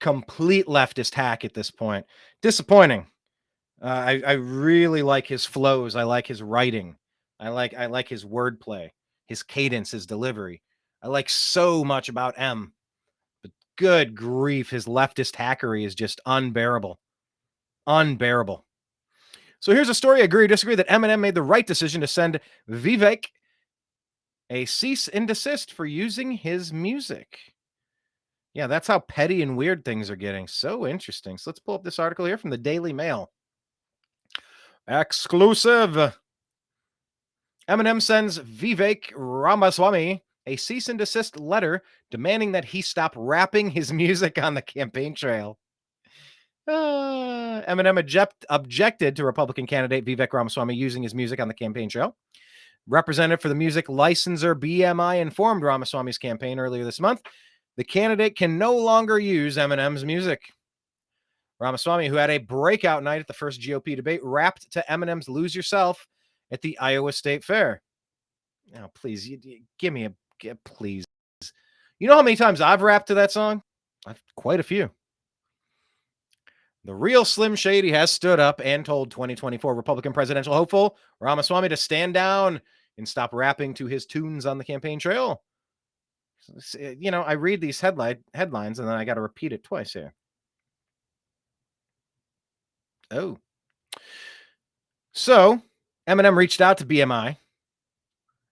Complete leftist hack at this point. Disappointing. I really like his flows. I like his writing. I like his wordplay, his cadence, his delivery. I like so much about M. But good grief, his leftist hackery is just unbearable. Unbearable. So here's a story. Agree or disagree that Eminem made the right decision to send Vivek a cease and desist for using his music. Yeah, that's how petty and weird things are getting. So interesting. So let's pull up this article here from the Daily Mail. Exclusive. Eminem sends Vivek Ramaswamy a cease and desist letter demanding that he stop rapping his music on the campaign trail. Eminem objected to Republican candidate Vivek Ramaswamy using his music on the campaign trail. Representative for the music licensor BMI informed Ramaswamy's campaign earlier this month the candidate can no longer use Eminem's music. Ramaswamy, who had a breakout night at the first GOP debate, rapped to Eminem's Lose Yourself at the Iowa State Fair. Now, please, give me please. You know how many times I've rapped to that song? Quite a few. The real Slim Shady has stood up and told 2024 Republican presidential hopeful Ramaswamy to stand down and stop rapping to his tunes on the campaign trail. You know, I read these headlines and then I got to repeat it twice here. Oh. So, Eminem reached out to BMI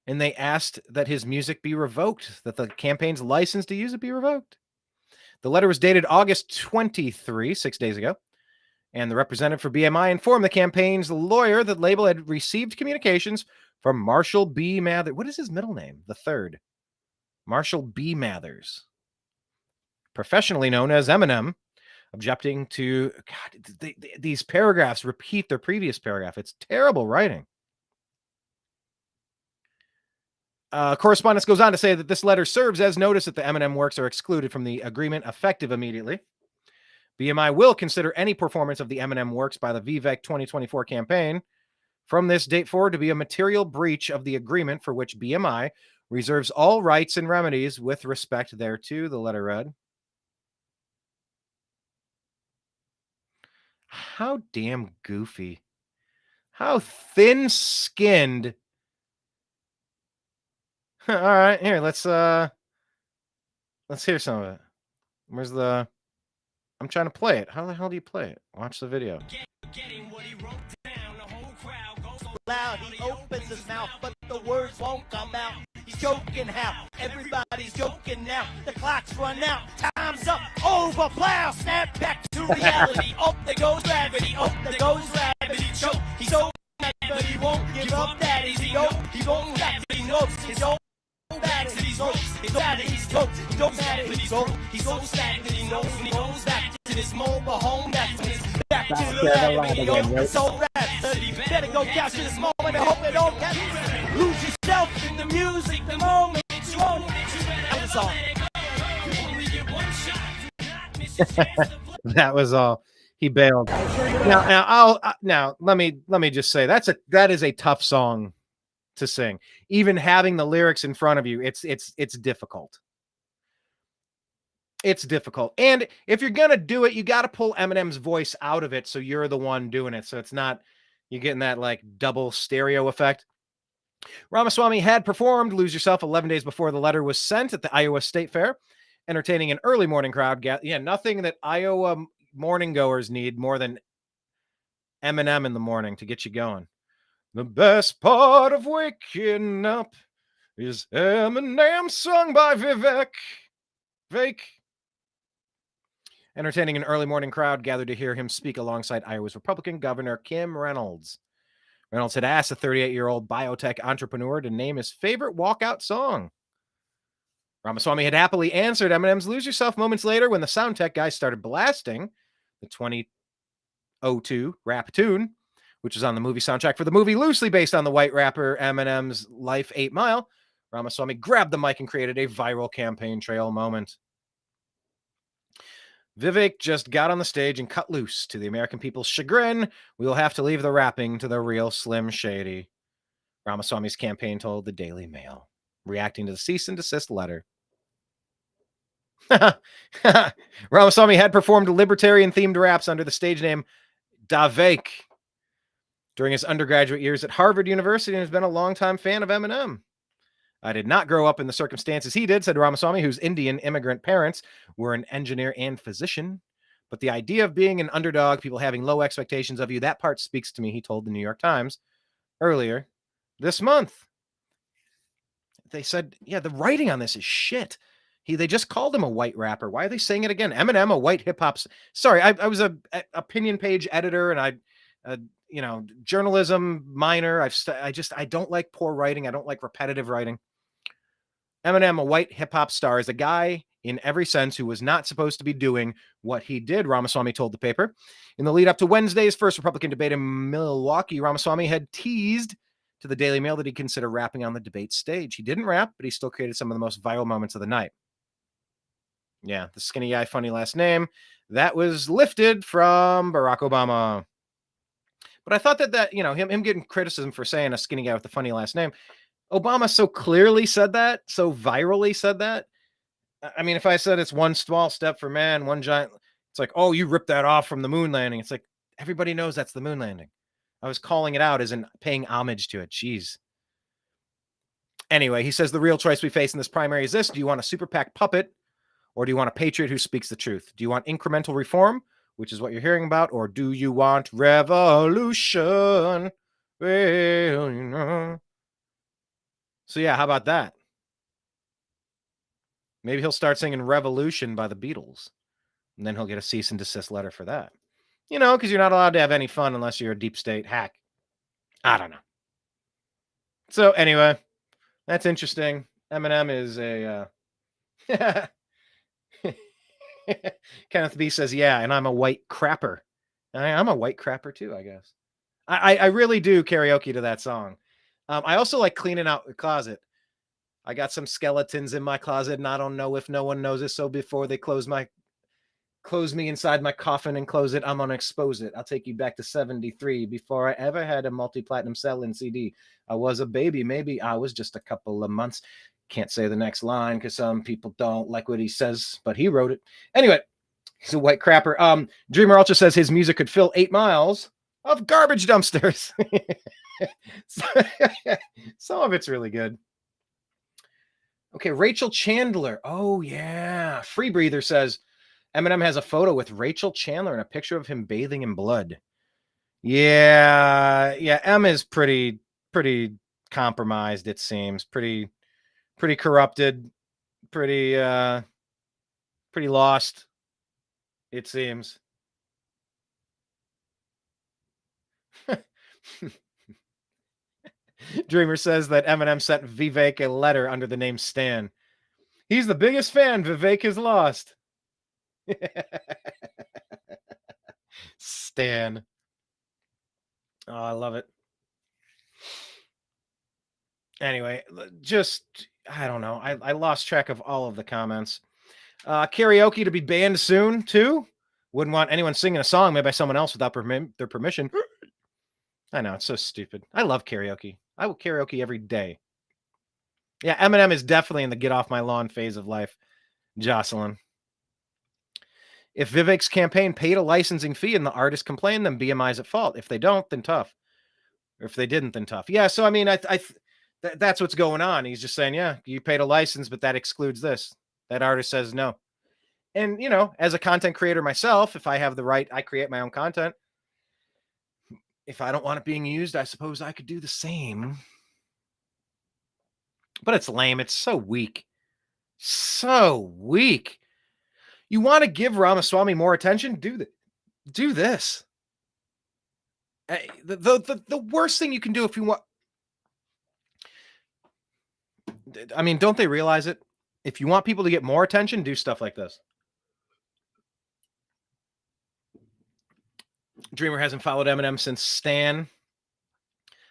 and they asked that his music be revoked, that the campaign's license to use it be revoked. The letter was dated August 23, 6 days ago, and the representative for BMI informed the campaign's lawyer that label had received communications from Marshall B. Mathers. What is his middle name? The third. Marshall B. Mathers, professionally known as Eminem, objecting to... God, these paragraphs repeat their previous paragraph. It's terrible writing. Correspondence goes on to say that this letter serves as notice that the Eminem works are excluded from the agreement effective immediately. BMI will consider any performance of the Eminem works by the Vivek 2024 campaign from this date forward to be a material breach of the agreement for which BMI reserves all rights and remedies with respect thereto, the letter read. How damn goofy. How thin-skinned. All right, here, let's hear some of it. Where's the... I'm trying to play it. How the hell do you play it? Watch the video. Loud, he opens his mouth, but the words won't come out. He's joking how everybody's joking now. The clock's run out, time's up, over, plow, snap back to reality. Oh, there goes gravity, oh, there goes gravity. Choke, he's so mad, but he won't give up that easy. Oh, he won't back, he knows his own back to these hopes. He's so bad that he's broke, he don't matter, he's broke. He's so sad that he knows back to to this mobile home. That's when it's back to the lab again, yo. So rap, better go capture this moment and hope they don't catch it. Lose yourself in the music, the moment you own it. That was all. That was all. He bailed. Now let me just say that is a tough song to sing. Even having the lyrics in front of you, it's difficult. It's difficult. And if you're gonna do it, you got to pull Eminem's voice out of it, so you're the one doing it. So it's not you're getting that like double stereo effect. Ramaswamy had performed "Lose Yourself" 11 days before the letter was sent at the Iowa State Fair, entertaining an early morning crowd. Yeah, nothing that Iowa morning goers need more than Eminem in the morning to get you going. The best part of waking up is Eminem, sung by Vivek. Entertaining an early morning crowd gathered to hear him speak alongside Iowa's Republican Governor Kim Reynolds. Reynolds had asked a 38-year-old biotech entrepreneur to name his favorite walkout song. Ramaswamy had happily answered Eminem's "Lose Yourself" moments later when the sound tech guy started blasting the 2002 rap tune, which is on the movie soundtrack for the movie loosely based on the white rapper Eminem's life, 8 Mile. Ramaswamy grabbed the mic and created a viral campaign trail moment. Vivek just got on the stage and cut loose. To the American people's chagrin, we will have to leave the rapping to the real Slim Shady, Ramaswamy's campaign told the Daily Mail, reacting to the cease and desist letter. Ramaswamy had performed libertarian-themed raps under the stage name Vivek during his undergraduate years at Harvard University and has been a longtime fan of Eminem. I did not grow up in the circumstances he did, said Ramaswamy, whose Indian immigrant parents were an engineer and physician. But the idea of being an underdog, people having low expectations of you, that part speaks to me, he told the New York Times earlier this month. They said, yeah, the writing on this is shit. They just called him a white rapper. Why are they saying it again? Eminem, a white hip hop. Sorry, I was a opinion page editor and journalism minor. I don't like poor writing. I don't like repetitive writing. Eminem, a white hip hop star, is a guy in every sense who was not supposed to be doing what he did, Ramaswamy told the paper. In the lead up to Wednesday's first Republican debate in Milwaukee, Ramaswamy had teased to the Daily Mail that he'd consider rapping on the debate stage. He didn't rap, but he still created some of the most viral moments of the night. Yeah, the skinny guy, funny last name, that was lifted from Barack Obama. But I thought that him getting criticism for saying a skinny guy with a funny last name, Obama so clearly said that, so virally said that. I mean, if I said it's one small step for man, one giant, it's like, oh, you ripped that off from the moon landing. It's like, everybody knows that's the moon landing. I was calling it out as in paying homage to it. Jeez. Anyway, he says the real choice we face in this primary is this. Do you want a super PAC puppet, or do you want a patriot who speaks the truth? Do you want incremental reform, which is what you're hearing about, or do you want revolution? Well, you know. So yeah, how about that? Maybe he'll start singing Revolution by the Beatles, and then he'll get a cease and desist letter for that. Because you're not allowed to have any fun unless you're a deep state hack. I don't know. So anyway, that's interesting. Eminem is a... Kenneth B says, yeah, and I'm a white crapper. I'm a white crapper too, I guess. I really do karaoke to that song. I also like cleaning out the closet. I got some skeletons in my closet, and I don't know if no one knows it. So before they close me inside my coffin and close it, I'm gonna expose it. I'll take you back to 73 before I ever had a multi-platinum sell-in CD. I was a baby, maybe I was just a couple of months. Can't say the next line because some people don't like what he says, but he wrote it. Anyway, he's a white crapper. Dreamer Ultra says his music could fill 8 miles of garbage dumpsters. Some of it's really good. Okay, Rachel Chandler. Oh, yeah. Free Breather says Eminem has a photo with Rachel Chandler and a picture of him bathing in blood. Yeah. Em is pretty compromised, it seems. Pretty corrupted. Pretty lost, it seems. Dreamer says that Eminem sent Vivek a letter under the name Stan. He's the biggest fan Vivek has lost. Stan. Oh, I love it. Anyway, I don't know. I lost track of all of the comments. Karaoke to be banned soon, too. Wouldn't want anyone singing a song made by someone else without their permission. I know, it's so stupid. I love karaoke. I will karaoke every day. Yeah, Eminem is definitely in the get off my lawn phase of life. Jocelyn. If Vivek's campaign paid a licensing fee and the artist complained, then BMI's at fault. If they don't, then tough. Or if they didn't, then tough. Yeah, so I mean, that's what's going on. He's just saying, yeah, you paid a license, but that excludes this. That artist says no. And, you know, as a content creator myself, if I have the right, I create my own content. If I don't want it being used, I suppose I could do the same. But it's lame. It's so weak. So weak. You want to give Ramaswamy more attention? Do this. The worst thing you can do if you want... I mean, don't they realize it? If you want people to get more attention, do stuff like this. Dreamer hasn't followed Eminem since Stan.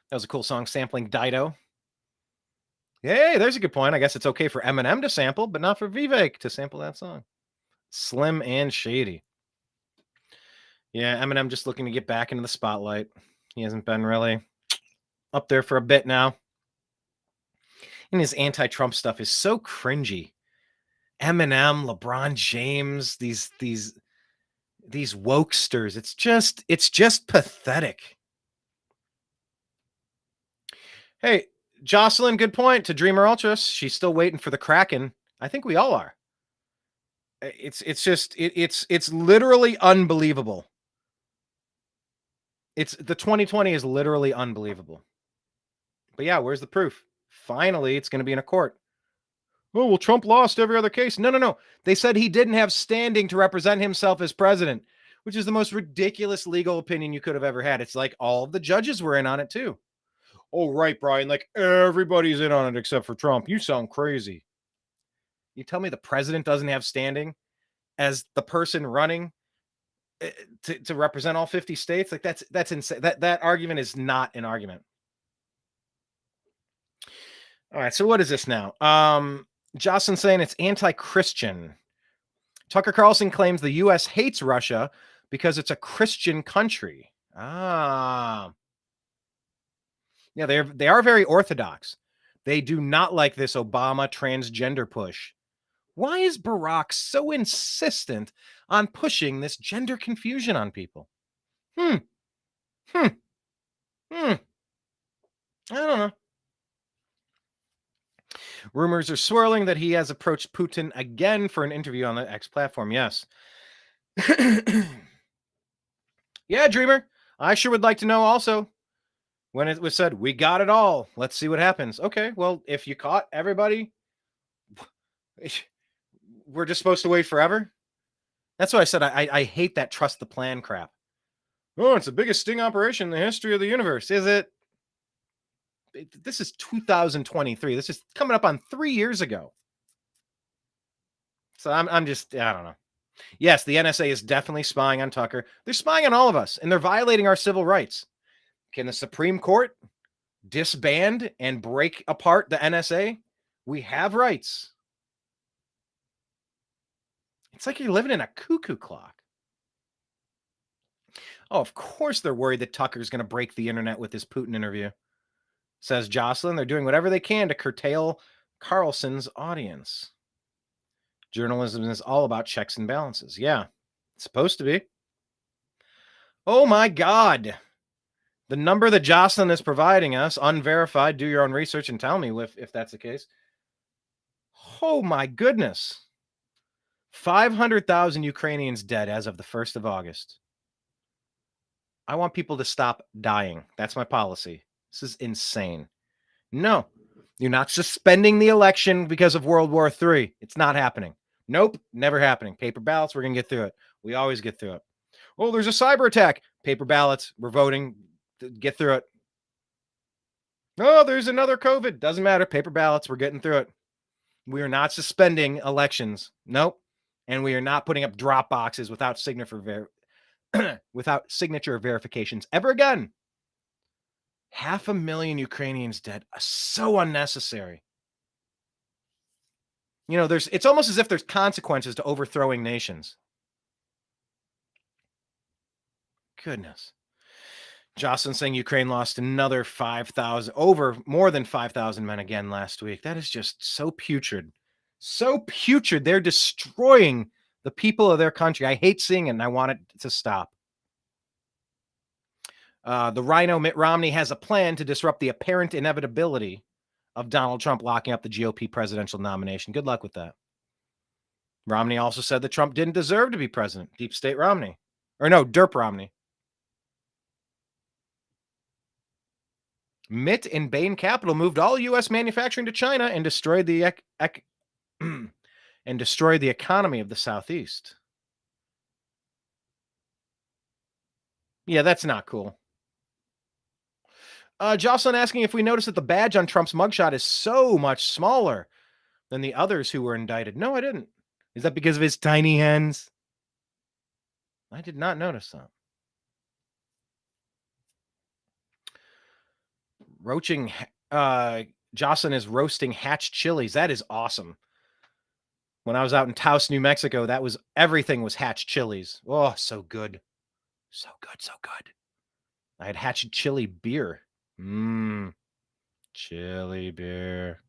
That was a cool song sampling Dido. Hey, there's a good point. I guess it's okay for Eminem to sample, but not for Vivek to sample that song. Slim and shady. Yeah, Eminem just looking to get back into the spotlight. He hasn't been really up there for a bit now. And his anti-Trump stuff is so cringy. Eminem, LeBron James, these wokesters. It's just pathetic. Hey, Jocelyn, good point. To Dreamer Ultras, she's still waiting for the Kraken. I think we all are. It's literally unbelievable. The 2020 is literally unbelievable. But yeah, where's the proof? Finally, it's going to be in a court. Oh, well, Trump lost every other case. No. They said he didn't have standing to represent himself as president, which is the most ridiculous legal opinion you could have ever had. It's like all of the judges were in on it too. Oh, right, Brian. Like everybody's in on it except for Trump. You sound crazy. You tell me the president doesn't have standing as the person running to represent all 50 states? Like that's insane. That argument is not an argument. All right, so what is this now? Jocelyn saying it's anti-Christian. Tucker Carlson claims the U.S. hates Russia because it's a Christian country. Yeah, they are very orthodox. They do not like this Obama transgender push. Why is Barack so insistent on pushing this gender confusion on people? I don't know. Rumors are swirling that he has approached Putin again for an interview on the X platform. Yes. Yeah, Dreamer. I sure would like to know also when it was said, we got it all. Let's see what happens. Okay, well, if you caught everybody, we're just supposed to wait forever? That's why I said I hate that trust the plan crap. Oh, it's the biggest sting operation in the history of the universe. Is it? This is 2023. This is coming up on 3 years ago. So I'm just, I don't know. Yes, the NSA is definitely spying on Tucker. They're spying on all of us, and they're violating our civil rights. Can the Supreme Court disband and break apart the NSA? We have rights. It's like you're living in a cuckoo clock. Oh, of course they're worried that Tucker's going to break the internet with his Putin interview. Says Jocelyn, they're doing whatever they can to curtail Carlson's audience. Journalism is all about checks and balances. Yeah, it's supposed to be. Oh my God. The number that Jocelyn is providing us, unverified, do your own research and tell me if that's the case. Oh my goodness. 500,000 Ukrainians dead as of the 1st of August. I want people to stop dying. That's my policy. This is insane. No, you're not suspending the election because of World War III. It's not happening. Nope, never happening. Paper ballots, we're going to get through it. We always get through it. Oh, there's a cyber attack. Paper ballots, we're voting. Get through it. Oh, there's another COVID. Doesn't matter. Paper ballots, we're getting through it. We are not suspending elections. Nope. And we are not putting up drop boxes without signature without signature verifications ever again. 500,000 Ukrainians dead. So unnecessary. You know, it's almost as if there's consequences to overthrowing nations. Goodness. Jocelyn saying Ukraine lost another 5,000, more than 5,000 men again last week. That is just so putrid. So putrid. They're destroying the people of their country. I hate seeing it, and I want it to stop. The Rhino Mitt Romney has a plan to disrupt the apparent inevitability of Donald Trump locking up the GOP presidential nomination. Good luck with that. Romney also said that Trump didn't deserve to be president. Deep State Romney. Or no, Derp Romney. Mitt in Bain Capital moved all U.S. manufacturing to China and destroyed the economy of the Southeast. Yeah, that's not cool. Jocelyn asking if we noticed that the badge on Trump's mugshot is so much smaller than the others who were indicted. No, I didn't. Is that because of his tiny hands? I did not notice that. Jocelyn is roasting hatch chilies. That is awesome. When I was out in Taos, New Mexico, everything was hatch chilies. Oh, so good. So good, so good. I had hatch chili beer. Chili beer.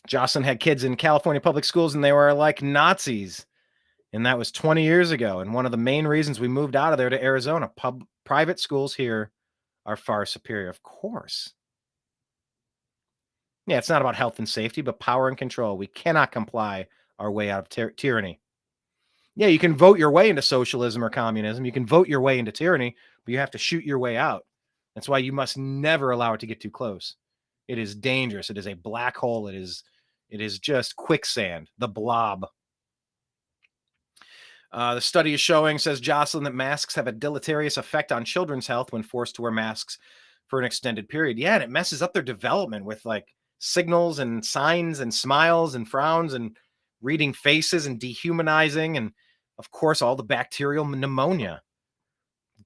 Jocelyn had kids in California public schools and they were like Nazis. And that was 20 years ago. And one of the main reasons we moved out of there to Arizona, private schools here are far superior, of course. Yeah, it's not about health and safety, but power and control. We cannot comply our way out of tyranny. Yeah, you can vote your way into socialism or communism. You can vote your way into tyranny, but you have to shoot your way out. That's why you must never allow it to get too close. It is dangerous. It is a black hole. It is just quicksand, the blob. The study is showing, says Jocelyn, that masks have a deleterious effect on children's health when forced to wear masks for an extended period. Yeah, and it messes up their development with like signals and signs and smiles and frowns and reading faces and dehumanizing and, of course, all the bacterial pneumonia.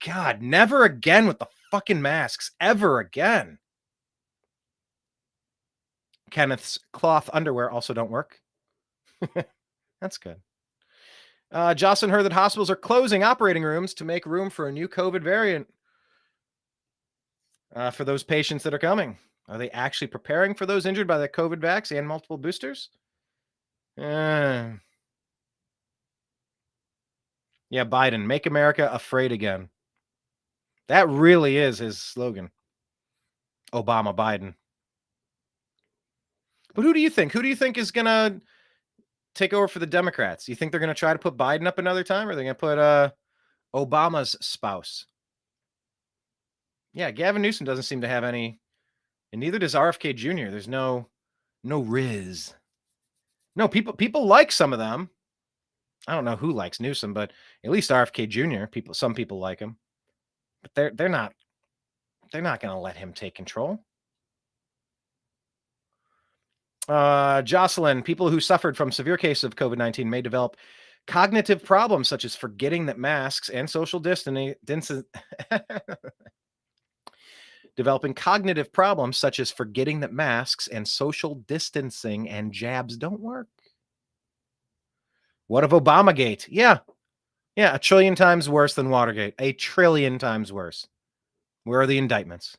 God, never again with the fucking masks. Ever again. Kenneth's cloth underwear also don't work. That's good. Jocelyn heard that hospitals are closing operating rooms to make room for a new COVID variant. For those patients that are coming, are they actually preparing for those injured by the COVID vax and multiple boosters? Yeah, Biden, make America afraid again. That really is his slogan. Obama, Biden. But who do you think? Who do you think is going to take over for the Democrats? You think they're going to try to put Biden up another time, or are they going to put Obama's spouse? Yeah, Gavin Newsom doesn't seem to have any, and neither does RFK Jr. There's no Riz. No, people like some of them. I don't know who likes Newsom, but at least RFK Jr. Some people like him, but they're not going to let him take control. Jocelyn, people who suffered from severe cases of COVID-19 may develop cognitive problems such as forgetting that masks and social distancing developing cognitive problems such as forgetting that masks and social distancing and jabs don't work. What of Obamagate? Yeah, 1 trillion times worse than Watergate. 1 trillion times worse. Where are the indictments?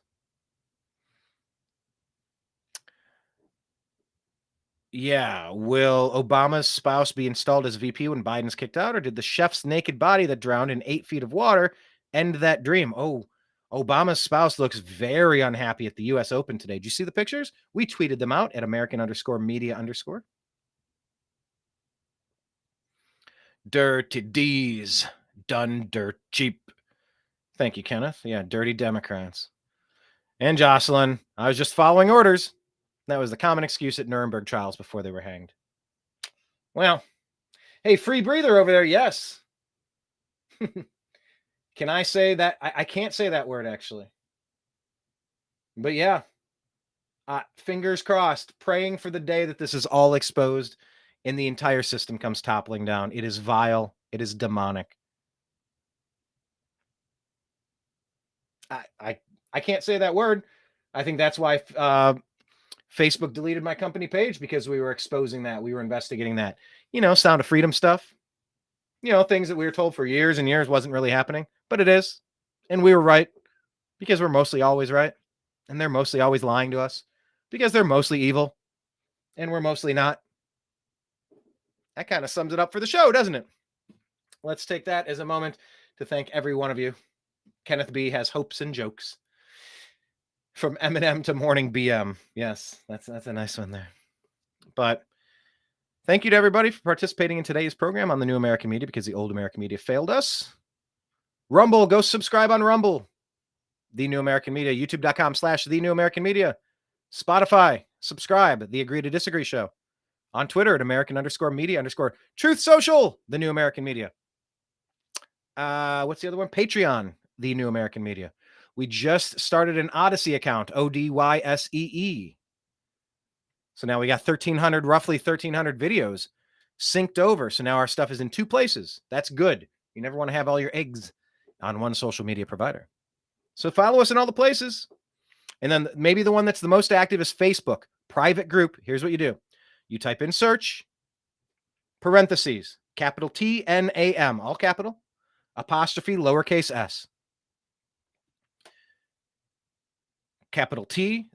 Yeah, will Obama's spouse be installed as VP when Biden's kicked out, or did the chef's naked body that drowned in 8 feet of water end that dream? Oh, Obama's spouse looks very unhappy at the U.S. Open today. Did you see the pictures? We tweeted them out at American_media_. Dirty D's, done dirt cheap. Thank you, Kenneth. Yeah, dirty Democrats. And Jocelyn, I was just following orders. That was the common excuse at Nuremberg trials before they were hanged. Well, hey, free breather over there, yes. Can I say that? I can't say that word, actually. But yeah, fingers crossed, praying for the day that this is all exposed and the entire system comes toppling down. It is vile. It is demonic. I can't say that word. I think that's why Facebook deleted my company page, because we were exposing that. We were investigating that, Sound of Freedom stuff, things that we were told for years and years wasn't really happening, but it is. And we were right, because we're mostly always right. And they're mostly always lying to us, because they're mostly evil and we're mostly not. That kind of sums it up for the show, doesn't it? Let's take that as a moment to thank every one of you. Kenneth B has hopes and jokes. From Eminem to Morning BM. Yes, that's a nice one there. But thank you to everybody for participating in today's program on the New American Media, because the old American Media failed us. Rumble, go subscribe on Rumble. The New American Media, youtube.com/The New American Media. Spotify, subscribe, The Agree to Disagree Show. On Twitter at American_media_Truth Social, The New American Media. What's the other one? Patreon, The New American Media. We just started an Odyssey account, ODYSEE. So now we got roughly 1,300 videos synced over. So now our stuff is in two places. That's good. You never want to have all your eggs on one social media provider. So follow us in all the places. And then maybe the one that's the most active is Facebook, private group. Here's what you do. You type in search, parentheses, capital TNAM, all capital, apostrophe, lowercase s. Capital T.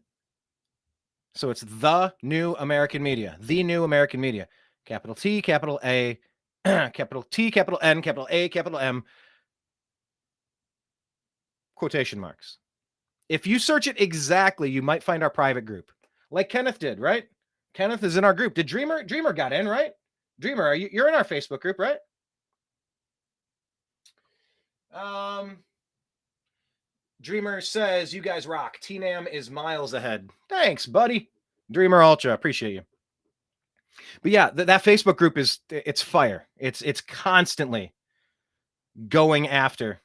So it's The New American Media. The New American Media. Capital T, capital A, capital T, capital N, capital A, capital M. Quotation marks. If you search it exactly, you might find our private group. Like Kenneth did, right? Kenneth is in our group. Did Dreamer got in, right? Dreamer, you're in our Facebook group, right? Dreamer says, you guys rock. TNAM is miles ahead. Thanks, buddy. Dreamer Ultra, appreciate you. But yeah, that Facebook group it's fire. It's constantly going after.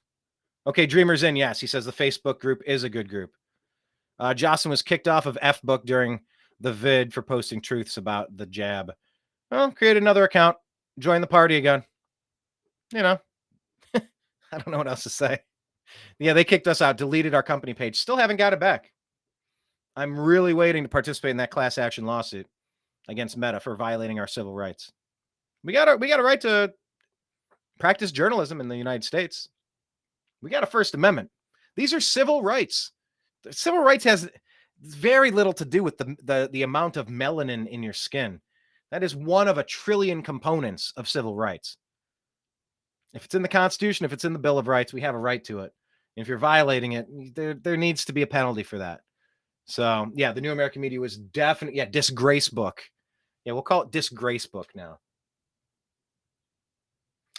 Okay, Dreamer's in. Yes, he says the Facebook group is a good group. Jocelyn was kicked off of F-Book during the vid for posting truths about the jab. Well, create another account. Join the party again. I don't know what else to say. Yeah, they kicked us out, deleted our company page. Still haven't got it back. I'm really waiting to participate in that class action lawsuit against Meta for violating our civil rights. We got a right to practice journalism in the United States. We got a First Amendment. These are civil rights. Civil rights has very little to do with the amount of melanin in your skin. That is one of a trillion components of civil rights. If it's in the Constitution, if it's in the Bill of Rights, we have a right to it. If you're violating it, there needs to be a penalty for that. So, yeah, the New American Media was definitely, disgrace book. Yeah, we'll call it disgrace book now.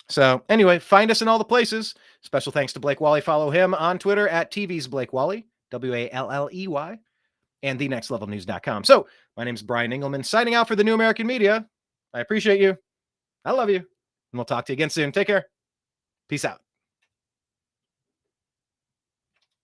So, anyway, find us in all the places. Special thanks to Blake Walley. Follow him on Twitter at TV's Blake Walley, WALLEY, and thenextlevelnews.com. So, my name is Brian Engelman, signing out for the New American Media. I appreciate you. I love you. And we'll talk to you again soon. Take care. Peace out.